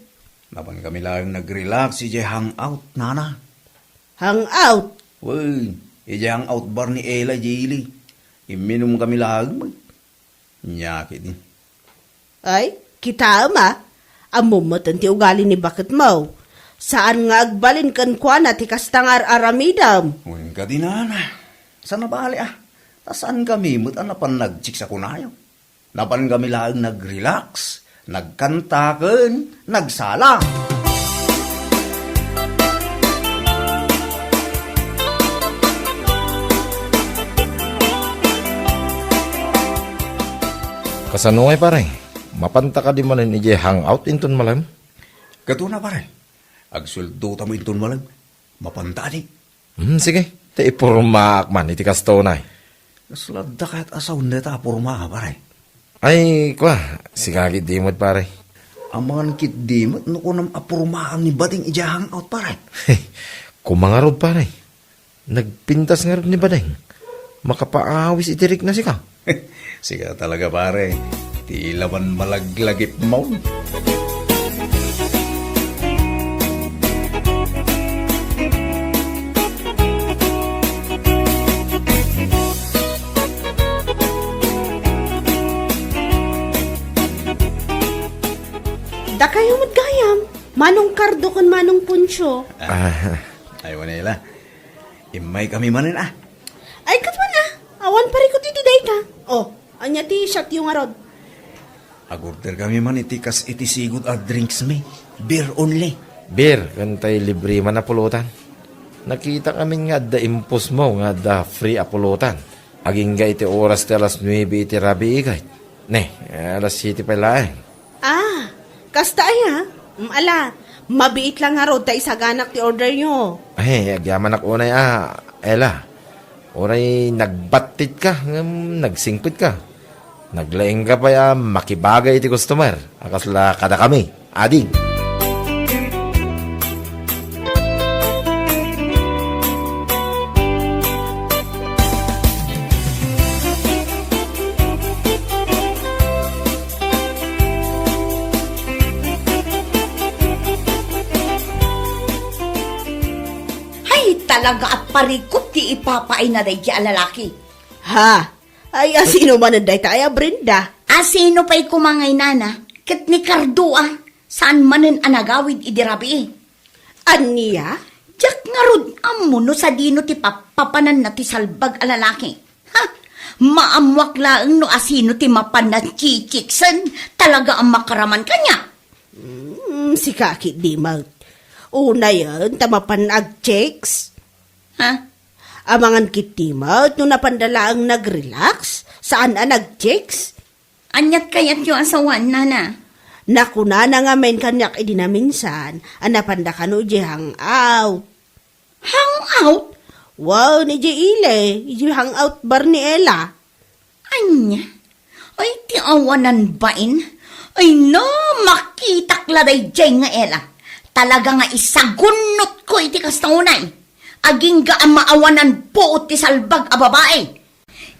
Napan kami lang nag-relax. Ije hangout, nana. Hangout. Uy, ije hangout bar ni Ella Jili. Iminom kami lang. Nyaki din. Ay, kita ma, amumatan ti ugali ni bakit mo. Saan nga agbalin kan kwa na ti kastangar aramidam? Uy, ka din, nana. Saan na bali ah? Tasaan kami? Mutan na pan nag-chicks ako na yun. Napan kami lang nag-relax. Nagkantakan. Nagsala. Kasanungay pare, mapanta ka di manin ije hangout inton malam. Kato na pare. Agsuldo tamo inton malam. Mapanta di. Sige, te ipurmaak man iti kastonay. Kaslada kahit asaw na ta purma pare. Ay, kwa, sigagit di mo't pare. Ang mga kit di mo, nuko nam apurmaan ni Bading ija hangout pare. Kumangarod pare. Nagpintas nga ni Bading. Makapaawis itirik na sika. Siga talaga pare. Di laman malaglagip mo. Da kayo magayam. Manong Kardo kon manong Punsyo. Ayaw nila. Imay kami manin ah. Ay, katwa na. Awan pare ko ti day ka. Oh, anya ti shot yung arod. Agorder kami man itikas itisigod at drinks me. Beer only. Bir, kantay libre man na pulutan. Nakita kami nga da impos mo nga da free apulutan. Aging ga iti oras ti alas 9 iti rabi ikay. Ne, alas 7 pa laeng. Ah, kasta ay ha. Ala, mabiit lang arod ta isaganak ti order nyo. Ay, agyaman ako unay Ella. Oray nagbatit ka, nagsingpit ka. Naglaing ka pa makibagay iti customer. Akasla kada kami, ading. Talaga at parikot ti ipapaay na day di alalaki. Ha? Ay, sino man ang day tayo, Brenda? Sino pa'y kumangay nana? Kat ni Kardo saan manen anagawid idirabi Aniya? Diyak nga rod, amo no sa dino ti papanan na ti salbag alalaki. Ha? Maamwak laeng no asino ti mapan na chichiksen. Talaga ang makaraman kanya. Si Kaki di mag. Una yan, tamapan ag-checks. Ha? Amangan kitimat, no napandala ang nag-relax. Saan ang nag-checks? Anyat kayat yung asawan na na. Nakuna na nga men kanyak idinaminsan. Ang napanda ka no di hangout. Hangout? Wow, ni di ile. Di hangout bar ni Ella. Anya? Ay, ti awanan bain? Ay no, makitak laday jay nga ela. Talaga nga isagunot ko iti kastaunay. Aging ga ang maawanan po ti salbag a babae.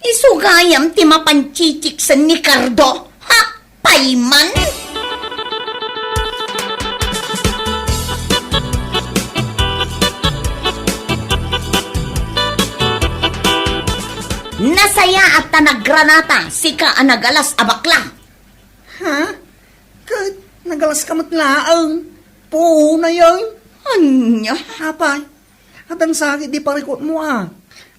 Isugayam ti mapanchichik sa ni Cardo. Ha? Payman? Nasaya at tanagranata, sika ang nagalas abakla. Ha? Kat, nagalas ka matlaang. Po na yun. Anya? Apay, at ang sakit di parikot mo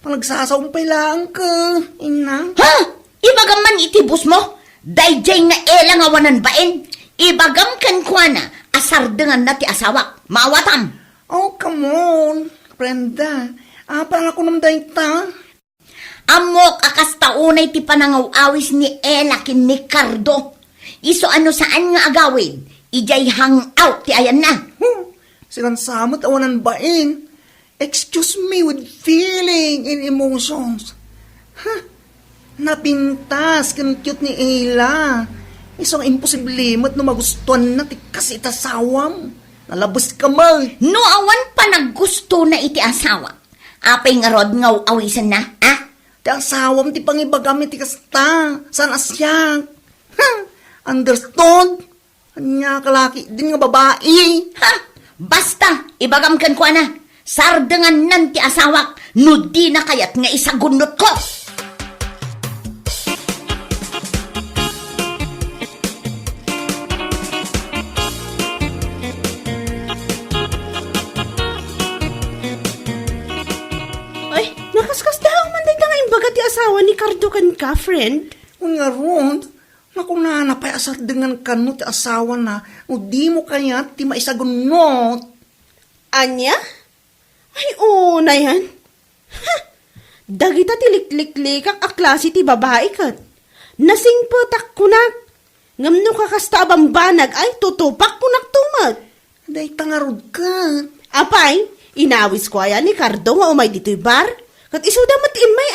Panagsasaumpay lang ka, ina. Ha? Ibagam man itibus mo? Dayjay nga elang awanan bain. Ibagam kan kuana, asar dengan na ti asawak. Maawatam. Oh, come on, Brenda. Parang ako namday ta. Amok akas taunay ti panangaw-awis ni Ella kin ni Cardo. Iso ano saan nga agawin? Ijay hangout ti ayan na. Silang samot awanan bain. Excuse me with feeling and emotions. Napintas kan cute ni Ella. Isang imposible no magustuhan na ti kasi itasawam. Nalabas ka man. No awan pa naggusto na iti asawa. Apay nga rod ngaw awisan na, ha? Ti asawam ti pangibagam ti kasta. San asyak. Understood? Anya kalaki din nga babae. Ha? Basta, ibagam kan ko na. Sardangan nan ti asawak, no di na kayat nga isagunot ko. Ay, nakaskas daw man day nga imbaga ti asawa ni Cardo kan ka, friend. Kung nga ron, naku na napayasar dengan kanu ti asawa na, o di mo kaya ti maisagunot. Anya? Ay, na yan. Dagita ti liklik-likak a klase ti babae kat. Nasingputak kunak. Ngamno ka kasta abambanag ay tutupak kunak tumat. Day tangarod ka. Apay, inawis ko ayan ni Cardo nga umay dito'y bar. Kat isuda matiin may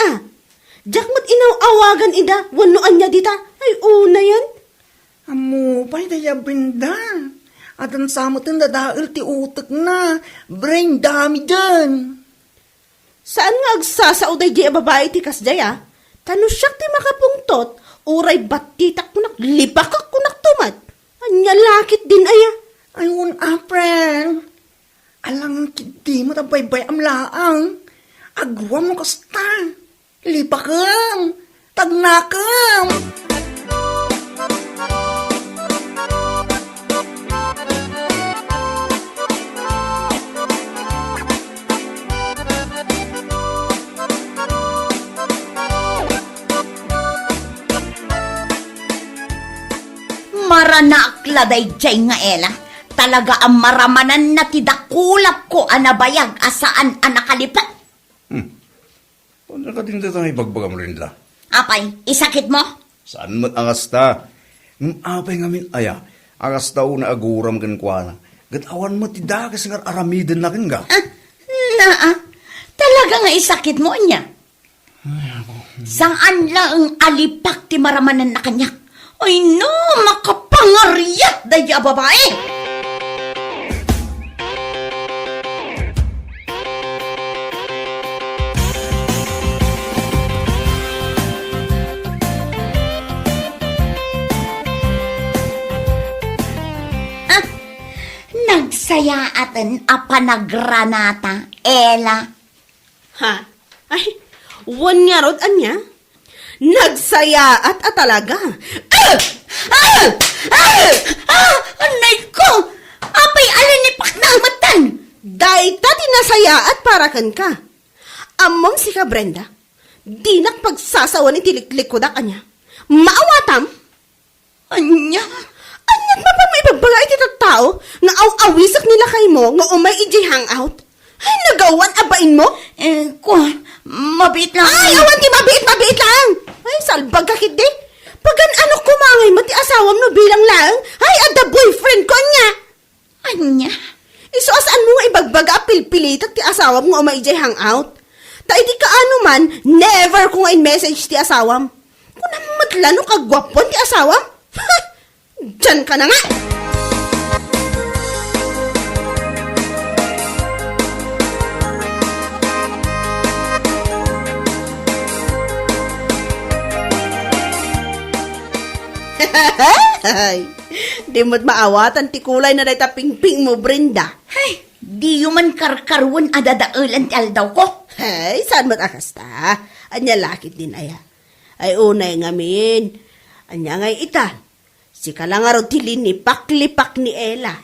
Diyak mat inaw-awagan ida, wanuan niya dita. Ay, na yan. Amo, pa'y daya Brenda. At ang samotin dadail ti utak na. Brain dami dyan. Saan nga agsasauday di babae ti kasjaya? Tano siyak ti makapungtot, uray batitak kunak, libakak kunak tumat. Anya lakit din aya. Ayun, April. Alang kidi mo tabaybay amlaang. Agwa mo kasta. Lipakam. Tagnakam. Maranaak laday jay nga Ella. Talaga ang maramanan na tidakulap ko anabayag asaan anakalipat. Ano ka din dito ibagbagam rin la? Apay, isakit mo? Saan mo't angasta? Apay ngamin aya, angasta na aguram kan kwa na. Gatawan mo ti dagas nga aramiden na kin ga. Talaga nga isakit mo niya. Saan lang alipak ti maramanan na kanyak? Ay no, makapangariyat daya babae! Nagsayaatan a panagranata, Ella. Ha? Ay, wan nga rod anya? Nagsaya at talaga. Anay ko! Apay alinipak na ang matan! Dahil ta tinasaya at parakan ka. Among si ka, Brenda. Di nakpagsasawan itiliklik ko da kanya. Maawatam? Anya? Anyat pa pa may ibagbaga iti tao nga aw-awisak nila kay mo nga umay iji hangout? Ay, nagawan abain mo? Mabit lang. Ay, awan ti mabiit lang! Ay, salbag kakit di. Pagan ano kumangay mo ti asawam no bilang lang? Ay, ada boyfriend ko niya! Anya? Iso asaan mo nga ibagbaga apilpilitak ti asawam nga umay iji hangout? Ta iti kaano man, never ko nga in-message ti asawam. Kung namatlano kagwapon ti asawam? Ha! Diyan ka na nga! Di mo't maawatan ti kulay na day pingping mo, Brenda. Ay, di man karkarwan adadaulan ti aldaw ko. Ay, saan mo't akasta? Anya lakit din aya. Ay unay ngamin. Anya ngay ita. Si kalangaro ti linipak-lipak ni Ella.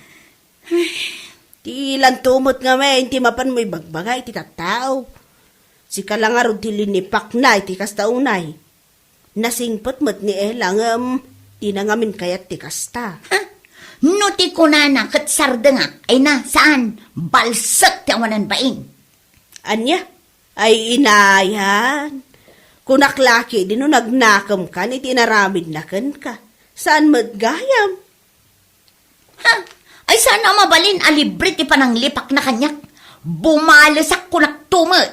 Ti ilan tumot nga may, ti mapan mo'y bagbagay ti tattao. Si kalangaro ti linipak na, ti kasta unay. Nasingpot mo't ni Ella nga, di na ngamin kayat ti kasta. No ti kunana kat sardengak ay na saan? Balsak ti awanan baing. Anya? Ay inayan. Kunaklaki, di no nagnakam ka, ni tinaramid na ka. Saan magayam? Ay sana mabalin alibre ti pananglipak na kanyak. Bumalasak ko naktumot.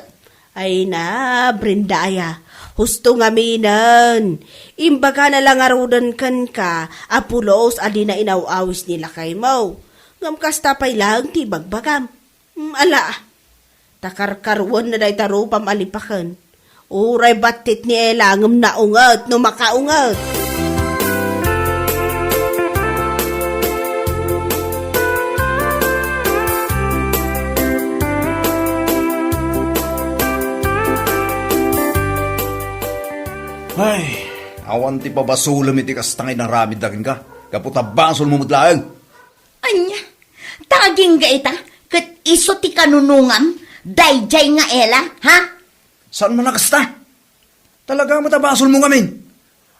Ay na, Brendaya, husto nga minan. Imbaga na lang arudan kan ka, apulos adi na inawawis nila kay mo. Ngam kasta pa'y lang ti bagbagam. Ala, takarkarwan na day tarupam alipakan. Uray batit ni Ella ngam naungat no makaungat. Ay, awan ti pabasulam iti kastangay na ramid dagan ka. Kaputabasol mo mutlaang. Anya? Taging ga ita? Kat iso ti kanunungam? Dayjay nga Ella, ha? Saan mo nakasta? Talaga matabasol mo ngamin.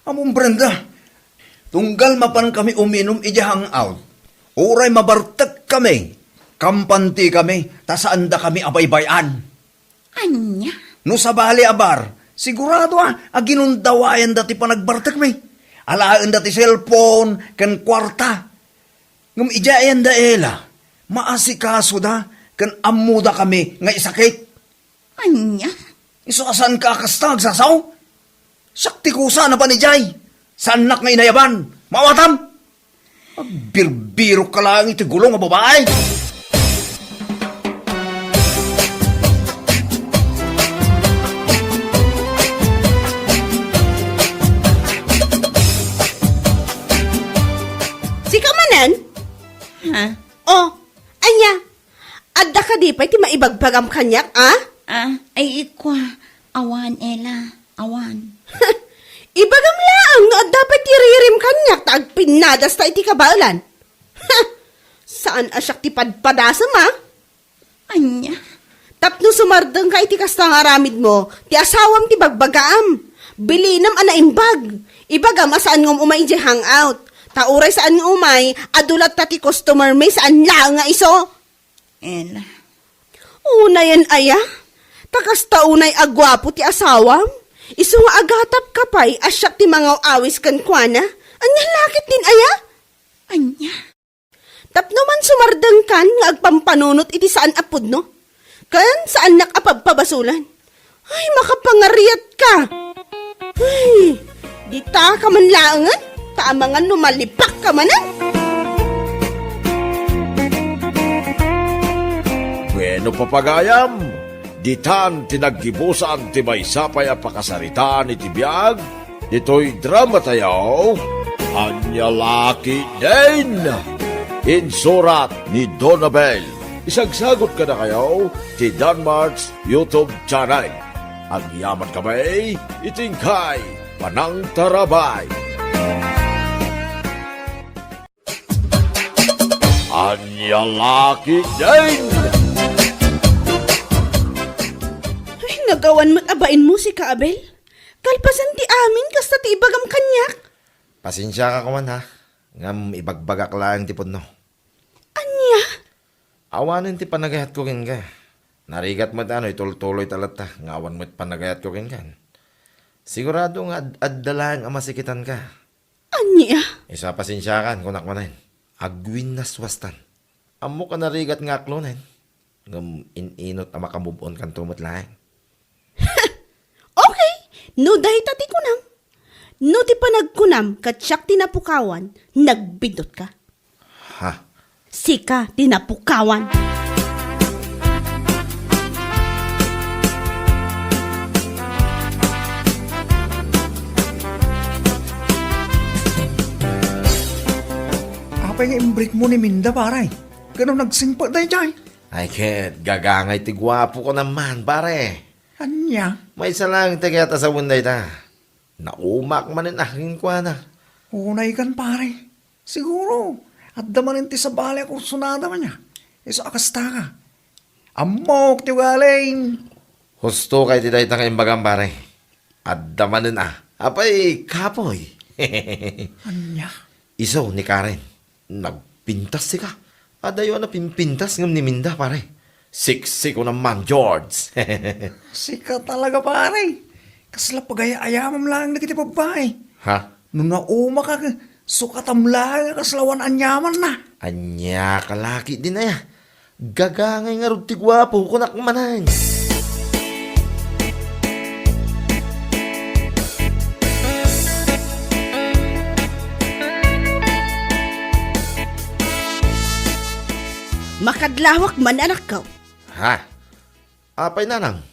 Among Brenda, tunggal mapan kami uminom ija hangout. Uray mabartag kami. Kampanti kami, tasaanda kami abaybayan. Anya? No sa bali abar, sigurado aginundawayan dati pa nagbartag mi. Alaan dati cellphone, kan kwarta. Ngum ijayan da Ella, maasikaso da, kan amuda kami nga isakit. Anya? Iso asan ka kastag sasaw? Sakti ko sana pa ni Jay. Sanak nga inayaban. Mawatam. Birbiro ka lang iti gulong nga babae. Si Kamanan? Ha? Oh, anya, adda ka di pa iti maibagbagam kanyak, Ay ikwa. Awan, Ella. Awan. Ibagam laang no dapat tiririm kanyak taag pinadas ta iti kabaulan. Saan asyak ti padpadasam Anya? Tapno sumardeng ka iti kastang aramid mo, ti asawam ti bagbagaam. Bilinam ana imbag. Ibagam asaan ngom umay iti hangout. Tauray saan nga umay, adulat ta ti customer may saan lang nga iso. Ella. Una yan aya. Takas taunay agwapo ti asawam. Iso nga agatap kapay asyak ti mga awis kan kuana. Anya lakit din aya. Anya? Tapno man sumardang kan nga agpampanunot iti saan apod no. Kan saan nakapagpabasulan. Ay makapangariat ka. Ay, di ta ka man laangan. Taamangan lumalipak ka manan. Bueno papagayam, ditan tinaggibusan ti maysapay a pakasaritaan iti biag, dito'y drama tayaw, Anya Laki din. Insurat ni Donabel. Isagsagot ka na kayo ti Danmarks YouTube channel. Ang yaman kamay, itingkay, panang tarabay. Anya Laki din. Nagawan mo't abain mo si ka, Abel? Kalpasan ti amin, kasta ti ibagam kanyak. Pasensya ka kuman ha. Ngam ibagbagak lang ti no. Anya? Awanin ti panagayat ko kin ka. Narigat mo tano, ituloy talat ta. Ngawan mo't panagayat ko kin kan. Sigurado nga ad-dalang amasikitan ka. Anya? Isa pasensya kan, kunak mo na yun. Agwin na swastan. Amo ka narigat nga klonen. Ngam ininot na makamubon kan tumot lang. Okay, no dahil tati kunam. No ti panagkunam, katsyak tinapukawan, nagbidot ka. Ha? Sika, tinapukawan. Apay nga imbrik mo ni Minda, paray. Ganun nagsimpa tayo dyan. Ay ket, gagangay ti gwapo ko naman, pare. Anya? May isa lang tagayata sa bunday ta. Naumak man in aking kwa na. Unay kan, pare. Siguro. At damanin ti sa bali ako sunada man niya. Isa akasta ka. Amok ti galing. Husto kay ti dayta kayong bagang pare. At damanin Apay, kapoy. Anya? Iso ni Karen. Nagpintas si ka. Adayo na pimpintas ngam ni Minda, pare. Siksi ko naman, George. Sika talaga, pare. Kasla pagaya-ayamam lang na kita babae. Ha? Nung nauma ka, sukatam lang kaslawan anyaman na. Anya kalaki din na ya. Gagangay nga rin ti gwapo ko nakmanan. Makadlawak man anak ko. Ha? Apay nanang?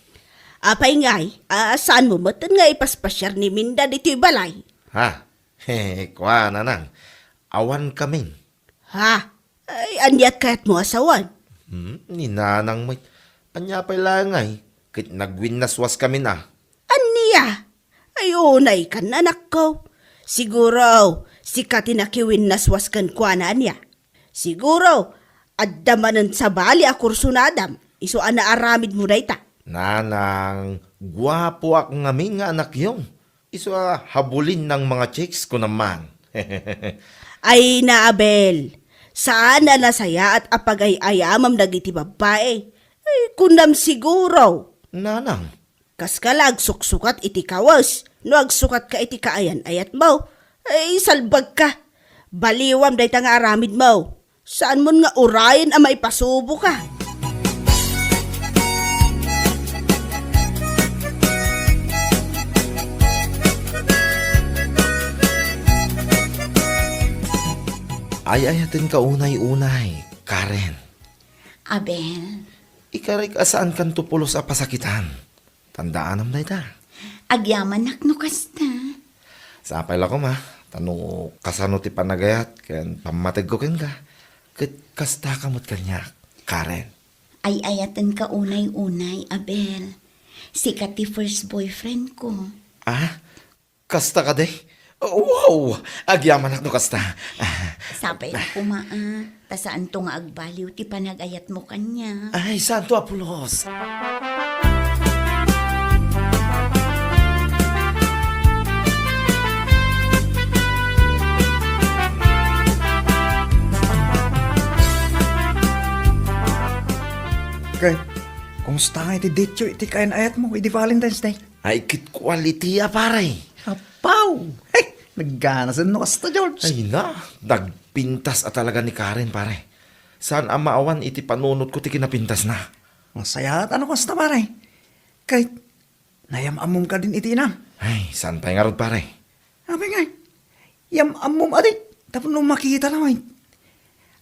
Apay ngay, saan mo matan nga ipaspasyar ni Minda dito balay? Ha? Kwa nanang. Awan kaming. Ha? Ay, anyat kaya't mo asawan. Ni nanang may. Anya pa'y langay. Kit nagwinaswas kami na. Aniya? Ay, unay kan anak ko. Siguro, si katinakiwin naswas kan kwa na niya. Siguro, addamanan sa bali akursunadam. Iso ana aramid mo na ita. Nanang, gwapo ak ngamin nga anak yung. Iso habulin ng mga chicks ko naman. Ay na Abel, saan na nasaya at apagay-ayamam dagiti babae? Ay, kunam siguro. Nanang, Kas kalag suksukat iti kawas, no agsukat ka iti kaayan ayat mo. Ay, salbag ka. Baliwam day nga aramid mo. Saan mo nga urayan ang maipasubo ka? ayayatin ka unay-unay, Karen. Abel, Ikarik asaan kan tupulos a pasakitan. Tandaan am na ita. agyaman nakno kasta. Sapay lang ko ma. Tano kasano ti panagayat. Ken pamatag ko ken ka. Ket kasta kamot kanya, Karen. Ay ayatan ka unay-unay, Abel. Sikat ti first boyfriend ko. Ah? Kasta ka de? Wow! Agyaman no kasta. Sapay ako tasaan to nga agbaliw ti panagayat mo kanya. Ay, Santo Apolos. Okay. Kumusta nga iti date iti kain ayat mo, iti Valentine's Day? Ay, kit quality pare. Apaw! Hey! Nagganasan no kasta, George. Ay na, nagpintas at talaga ni Karen, pare. Saan ang maawan iti panunot ko ti kinapintas na? Masaya at ano kasta, pare? Kahit nayamamom ka din iti inam. Ay, saan tayo nga rod, pare? Sabi nga, yamamom adik. Tapos nung makita naman,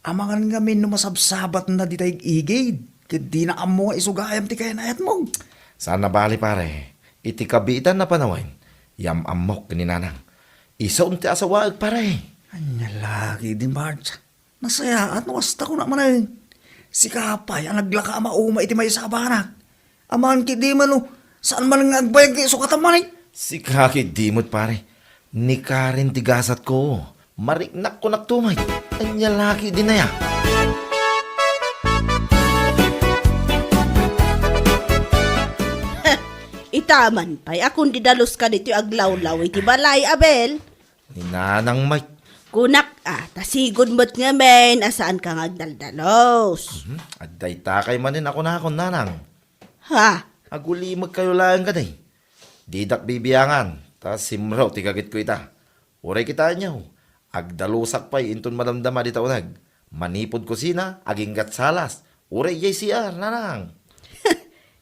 amangan kami nung masabsabat na di tayo igid. Kaya di na amo nga isugayam ti kain ayat mo. Saan na bali, pare? Iti kabitan na panawan, yam amok ni nanang. Isa unti asawaag, pare. Anya lagi din, Bards. Masaya at nawasta ko naman eh. Si Kapay, ang naglaka mauma iti may sabanak. Aman kidi man o, saan man nga agbayag kayo sukatan man eh. Si Kaki Dimot, pare. Ni Karen tigasat ko. Mariknak ko naktumay. Anya laki din na ya. itaman pa'y akong didalos ka dito aglawlaw iti balay, Abel. Ni Nanang Mike. Kunak tasigod mo't nga men, asaan ka ngagdaldalos. Adday takay manin ako na akong nanang. Ha? Aguli magkayo lang ka day. Didak bibiyangan. Ta simraw ti kagit ko ita. Uray kita nyaw. Agdalusak pa'y inton madamdama di taunag. Manipod kusina, aging gat salas. Uray yay siya, nanang.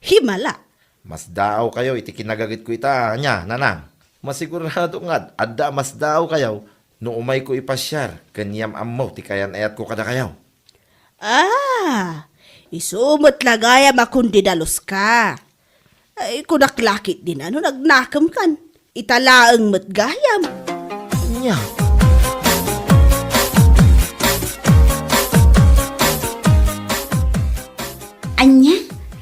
Himala. Mas daaw kayo, iti kinagagit ko ita, nya, nanang. Masigurado nga, adda mas daaw kayo, no umay ko ipasyar, kanyam ammo, ti kayan ayat ko kada kayaw. Isumot lagayam akong didalos ka. Ay, kunaklakit din nagnakam kan. Italaang matgayam. Nya, Anya,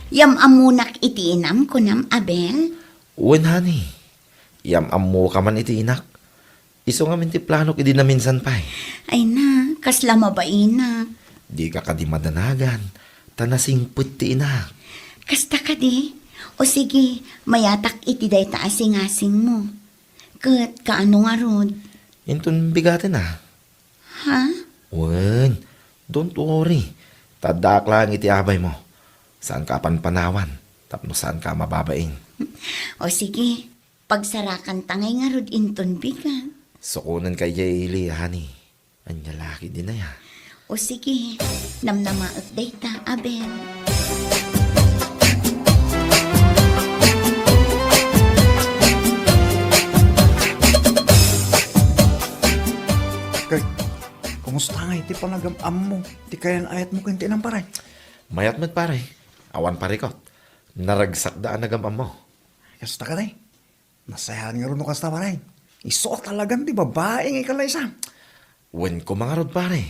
yam amunak itiinam ko nam, Abel. uwan hani. Yam ammo ka man iti inak. Iso nga minti planok idi na minsan pa. Ay na, kasla mabaina. Di ka kadi madanagan. Tanasing puti inak. Kasta ka di. O sige, mayatak iti day taasing-asing mo. Kat kaano nga rod? Intun bigatin na. Ha? Wen, don't worry. Tadak lang iti abay mo. Saan ka panpanawan? Tapno saan ka mababain? O sige, pagsarakan tangay nga rod inton bigat. Sukunan kay Jayli, hani. Anya laki din na ya. O sige, namnamaot day ta, Abel. Kay, kumusta nga iti panagam-am mo? Ti kayan ayat mo kinti ng paray. Mayat mat pare. Awan parikot. Naragsak daan nagamam mo. Kasta ka day. Nasayahan nga rin no kasta paray. Isuot talagang di babae nga ikalaysa. Wen ko mga rod pare.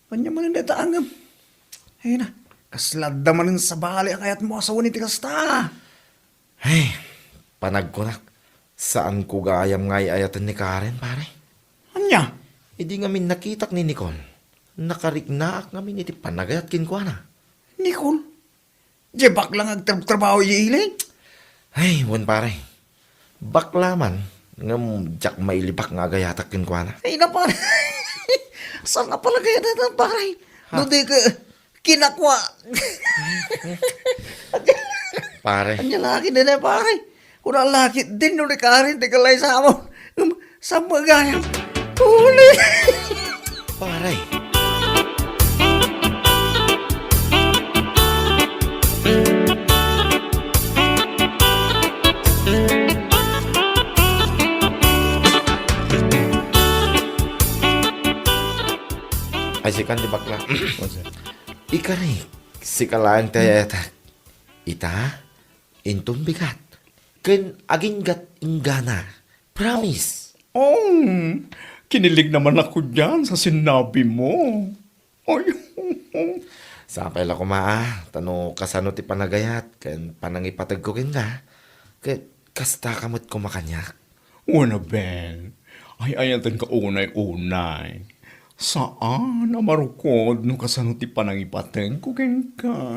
Kanya man hindi taangam. Ayun na, kaslada man sa bali ang ayat mo asawa ni ti kasta. Ay, panagkunak. Saan ko gayam ngay ayatan ni Karen pare? Anya? Hindi ngamin nakitak ni Nicole. Nakarignaak ngamin iti panagayat kinkwana. Nicole? Jebak lang agtrabaho yung iling. Ay, wen pare. Baklaman, ngam jak mailibak nga gayatak kinkwana. Ay na pare. Saan na pala kaya natin pare? No di ka kinakwa. Pare, Anya laki din eh pare. Kung ang laki din no di karin, di kalay sa mo. Sa magaya. Huli. pare. Ay, sikan di bakla. Ika rin, sikalaan tayo yatak. Ita, intong bigat. Ken aging gat ingana. Promise. Kinilig naman ako dyan sa sinabi mo. Ay, Sapay la kumaa, tano kasano ti panagayat, ken panangipatag ko ken ka. Kasta kamot kumakanyak. Una Ben, ay ayatan ka unay-unay. Saan na marukod no kasano ti panangipateng ko ken ka?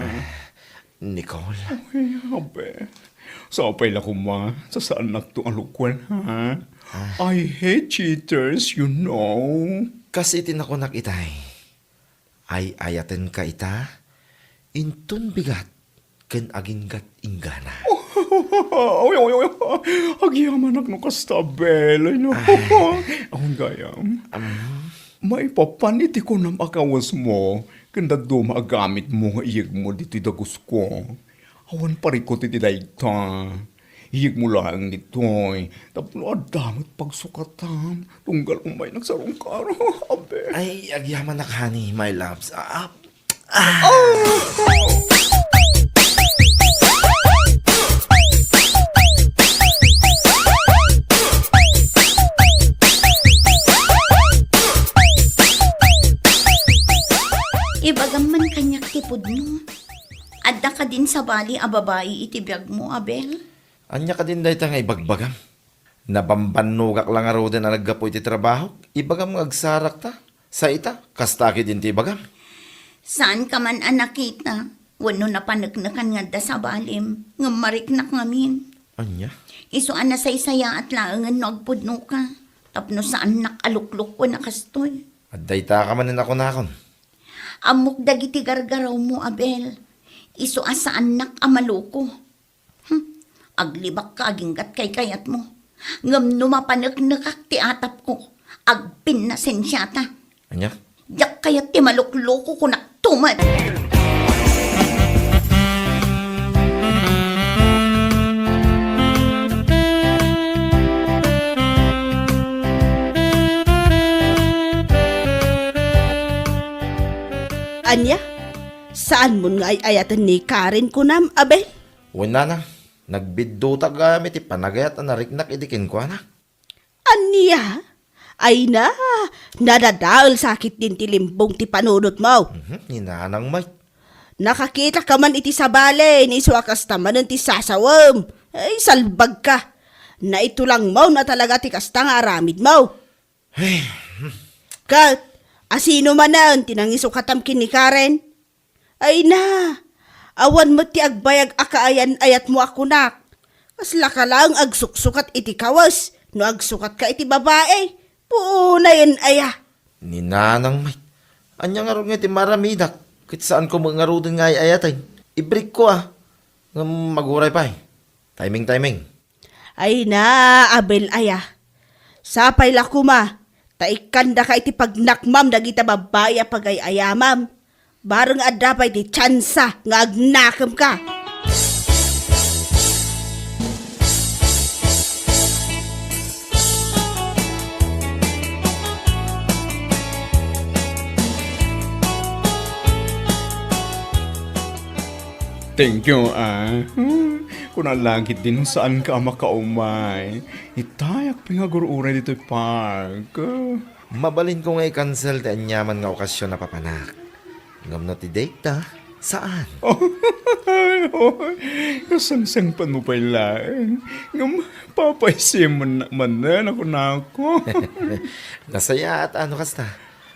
Nicole, Ay, abe. Sapay la kuma, sa saan nakto alukwan, ha? I hate cheaters, you know. kasi tinakunak itay. Ay ayaten ka ita, intun bigat, ken aging gat ingana. Oy. Agyaman ak no kastabel, no? Ang gayam. Maipapaniti ko ng akawas mo, kanda do maagamit mo nga iyag mo dito dagus ko. Awan parikot iti dayta. Iyag mo lang nito'y. Tapno adamot pagsukatan. Tunggal umay nagsarong karo, abe. Ay, agyaman na kani, my loves. Ibagam man kanyak tipod no. Adda ka din sa bali a babae itibiyag mo, Abel. Anya ka din dahita nga ibagbagam. Nabambanugak lang nga din na naggapo iti trabaho. Ibagam nga agsarak ta. Sa ita, kastaki din ti ibagam. Saan ka man anakita? Wano na panagnakan nga da sa balim, nga mariknak ngamin. Anya? Iso ana sa isaya at laangan no agpudno ka. Tapno sa anak aluklok ko nakastoy. Adday ta ka manin ako nakon. Amok dagiti gargaraw mo, Abel. Iso asa anak amaloko. Aglibak ka aginggat kay kayat mo. Ngam numapanagnakak ti atap ko. Agpin na sensyata. Anya? Yak kayat ti malukloko ko naktumat. Anya? Saan mo nga ayatan ni Karen kunam, Abel? Wala na. Nagbiddo ta gamit ipanagayat ang nariknak idikin ko na. Anya? Ay na, nadadaol sakit din ti limbong ti panunot mo. Ninanang may. Nakakita ka man iti sa bale, ni suwakas taman ti sasawam. Ay, salbag ka. Na ito lang mo na talaga ti kasta nga aramid mo. Kat, asino man na tinangiso katamkin ni Karen? Ay na, awan mo ti agbayag akaayan ayat mo ako nak. Kasla ka lang agsuksukat iti kawas, no agsukat ka iti babae. Puuna yun aya. Ninanang may. Anya nga rin nga ti maramidak. Kit saan ko mga rudin nga ayatay. Ibrik ko Nga maguray pa Timing. Ay na, Abel aya. Sapay la kuma. Taikanda ka iti pagnakmam dagita babaya pagayayamam. Barang adapay ti tsansa nga agnakam ka. Thank you, Kung nalangit din saan ka makaumay. Itayak pingagururay dito park. Mabalin ko nga i-cancel ti anyaman nga okasyon na papanak. Ngam na ti date ta. Saan? Kasangsang pan mo pala. Ngam, papaisim mo naman na ako. Nasaya at ano kasta.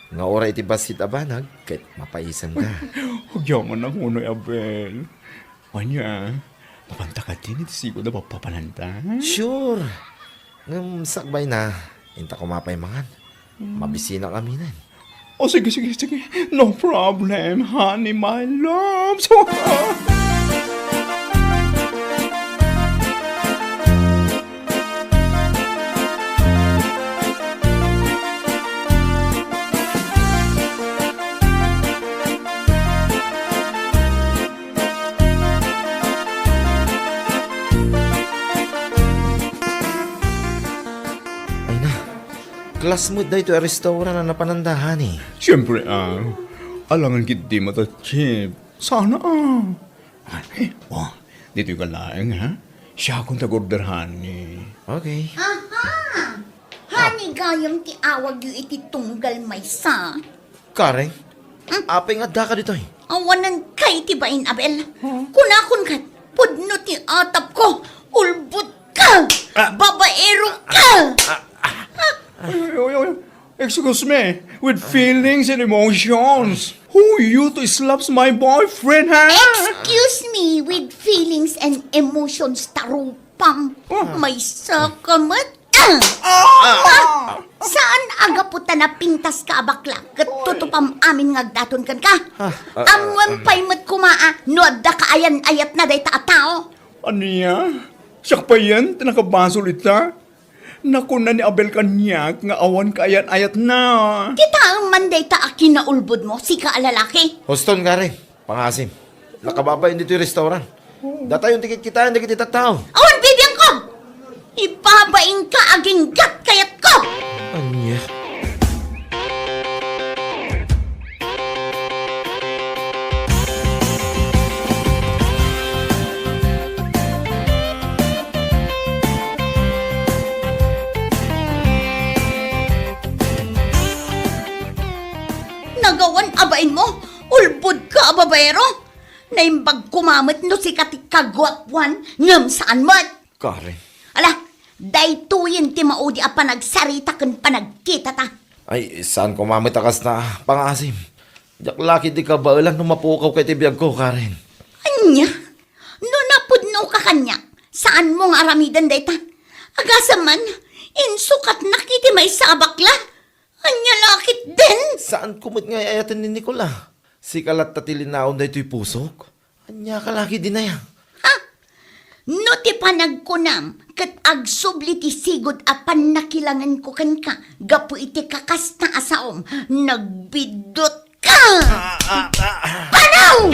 Nga oray iti basit abanag, kahit mapaisan ka. Hugyaman ako no, Abel. Wanya, mapanta ka din iti sigo na papapananta. Sure. Ngam sakbay na. Inta ko mapay mangan. Mabisina kami na. Oh, sige. No problem, honey, my love. Ay na. Class mood na ito ay restaurant na napanandahan Siyempre, alangan kit di matachip. Sana, dito ka lang, ha? Siya akong tagorderhan Okay. Hani gayam ti awag yu iti tunggal maysa. Karen, apay nga da ka dito Awanan kay ti bain, Abel. Kunakon kat, pudno ti atap ko. Ulbut ka! Babaero ka! Excuse me, with feelings and emotions. Who you to slaps my boyfriend, ha? Excuse me, with feelings and emotions tarupam. May sakamat. Saan aga puta na pintas ka abakla? Katutupam amin ngagdaton kan ka? Amwan pa'y mat kumaa, no da ka ayan ayat na day taatao. Aniya? Siyak pa yan, tinakabasol ita. Naku na ni Abel kanyak, nga awan ka ayat na. Kita ang manday ta akin na ulbod mo, sika alalaki. Hoston, Karen. Pangasim. Nakababa dito yung restaurant. Data yung tikit kita, hindi kita tao. Awan, bibiyang ko! Ipabaing ka aging gat kayat ko! Anya? Nagawan abain mo, ulbod ka ababayero. Naimbag kumamit no si katikagwapwan, ngam saan mat. Karen. Ala, daytuyin ti maudi a panagsarita kan panagkita ta. Ay, saan ko mamitakas na pangasim? Yak laki di ka ba lang nung mapukaw kay tibiyag ko, Karen? Anya? No napudno ka kanya, saan mo nga aramidan dayta? Agasaman, insukat nakiti may sabakla. Anya lakit din. Saan kumot nga ayatan ni Nicola? Si kalat tatilinaon da ito'y pusok. Anya ka lagi din na yan. No ti panagkunam, kat agsubli ti sigod apan nakilangan ko kan ka, gapu iti kakasta asaom, nagbidot ka! Panaw!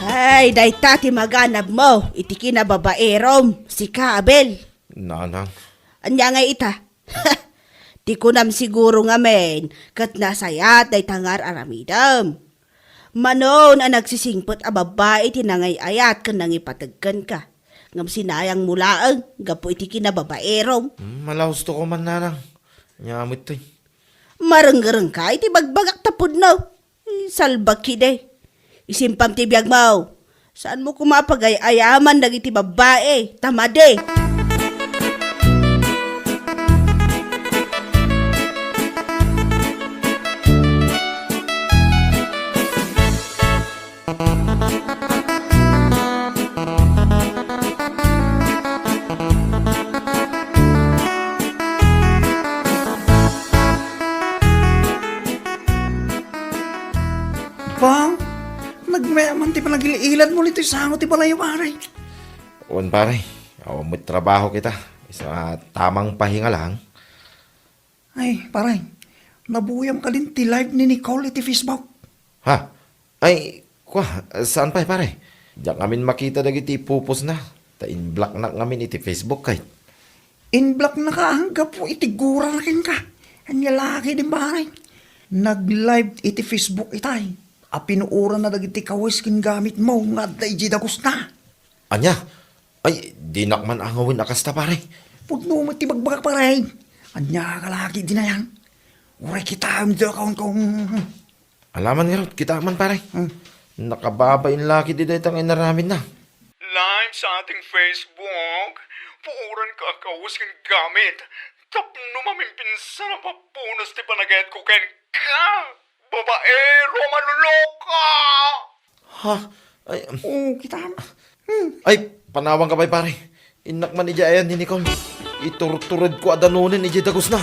Ay, dayta ti maganab mo, iti kinababaerom, si Kabel. Nanang. Anya nga ita. Ti kunam siguro nga men, kat nasayat day tangar aramidam. Manon ang nagsisingpot a babae tinangay ayat kan nangipatagkan ka. Ngam sinayang mulaang, gapo iti kinababaerom. Malaos to ko man nanang. Nyamit to'y. Maranggarang ka, iti bagbagak tapod no. Salbak kide. Isimpam ti biyag mo. Saan mo kumapagay-ayaman dagiti babae, tamade. Bang, nagmayaman ti panagililan mo nito sango ti palayo pare. On pare, may trabaho kita. Isa tamang pahinga lang. Ay, pare, nabuyam ka din ti live ni Nicole iti Facebook. Ha? Ay, saan pa pare? Diyan amin makita dagiti pupos na. Ta-in-block na ngamin iti Facebook kahit. In-block na ka, hanggang po itigura na kin ka. Anya laki din pare. Nag-live iti Facebook itay. Apinuura na dagiti kawis kin gamit mo nga day jidagos na. Anya? Ay, di nakman angawin akasta pare. Pudno mo ti bagbagak pare. Anya ka laki din na yan. Uray kita ang dakaon kong... Alaman nga rin, kita man pare. Nakababain laki di dahil tangay naramin na. Live sa ating Facebook. Puuran ka kaus kan gamit. Tapno mamin pinsan na papunas ti panagayat ko ken ka. Babaero manuloka. Ha? Ay, Oh, kita mo. ay panawang ka pare. Inakman ija ayan ni Nicole. Iturturod ko adanunin ija dagos na.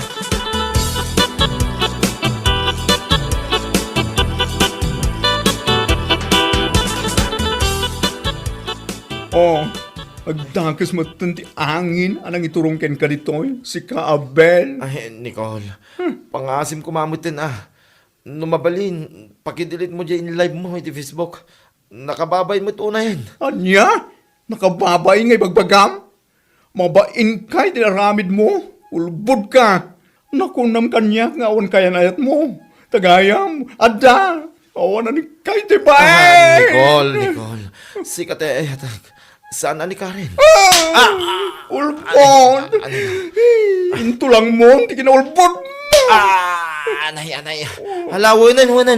Oh, agdakas matanti angin anang iturong ken ka ditoy. Si Kaabel. Ay, Nicole. Pangasim ko mamutin Numabalin, pakidilit mo dyan live mo iti Facebook. Nakababay mo ito na yan. Anya? Nakababay ngay bagbagam? Mabain kay tinaramid mo. Ulbod ka. Nakunam kanya nga awan kaya nayat mo. Tagayam, adda. Awan na ni kay tibay. Nicole. Sikat saan ni Karen? Ulbod. Into lang mo, hindi kinaulbod mo. Anay. Hala, wanan.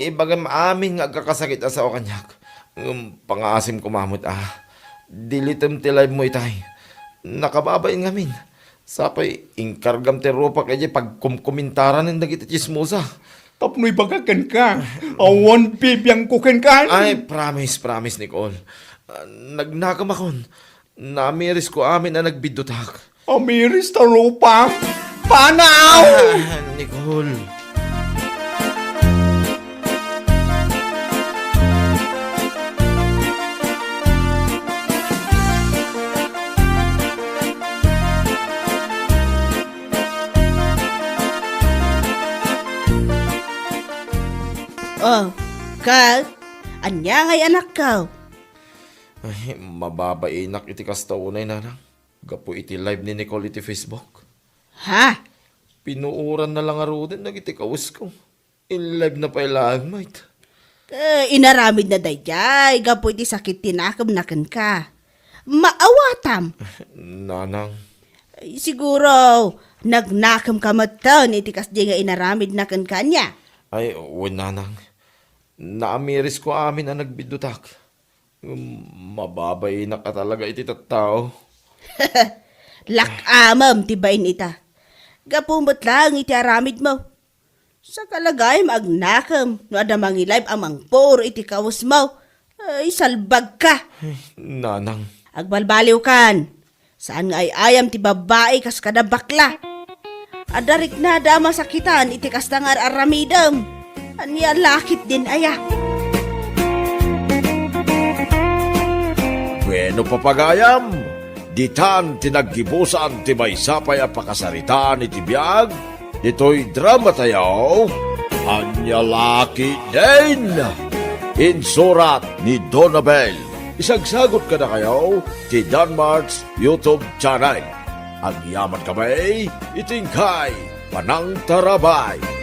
Ibagay maamin nga kakasakit sa o kanyak. Pangasim kumamot Dilitem ti live mo itay. Nakababain ngamin. Sapay, ingkargam ti rupa kaya pagkumkumentaran ng dagiti chismosa. Tapnoy bagagan ka. Awan bibiyang kuken ka. Ay, promise, Nicole. Nagnakam akon. Namiris ko amin na nagbidutak. Amiris ta rupa. Panaw! Nicole. Oh, Kal, anya ngay anak ka. Ay, mababainak iti kastaunay nanang. Gapo iti live ni Nicole iti Facebook. Ha? Pinuuran na lang arudin nagiti kawas ko. In live na pa ilang, mate. Inaramid na dayjay, gapo iti sakit tinakam nakan ka. Maawatam. Nanang. Ay, siguro, nagnakam ka matan iti kasdi nga inaramid nakan kanya. Ay, nanang. Naamiris ko amin na nagbidutak. Mababay na ka talaga iti tattao. Lakamam tibain ita. Gapumot lang iti aramid mo. Sa kalagay magnakam, no ada mangilay amang por iti kawas mo. Ay, salbag ka. Nanang. Agbalbaliw kan. Saan nga ay ayam ti babae kas kada bakla. Adarik na da masakitan iti kas tangar aramidam. Anya lakit din aya. Bueno papagayam, ditan tinaggibusan ti maysapay a pakasaritaan iti biag, dito'y drama tayo, Anya Laki din! Insurat ni Donabel. Isagsagot ka na kayo ti Danmarks YouTube channel. Ang yaman kamay, itingkay, panang tarabay.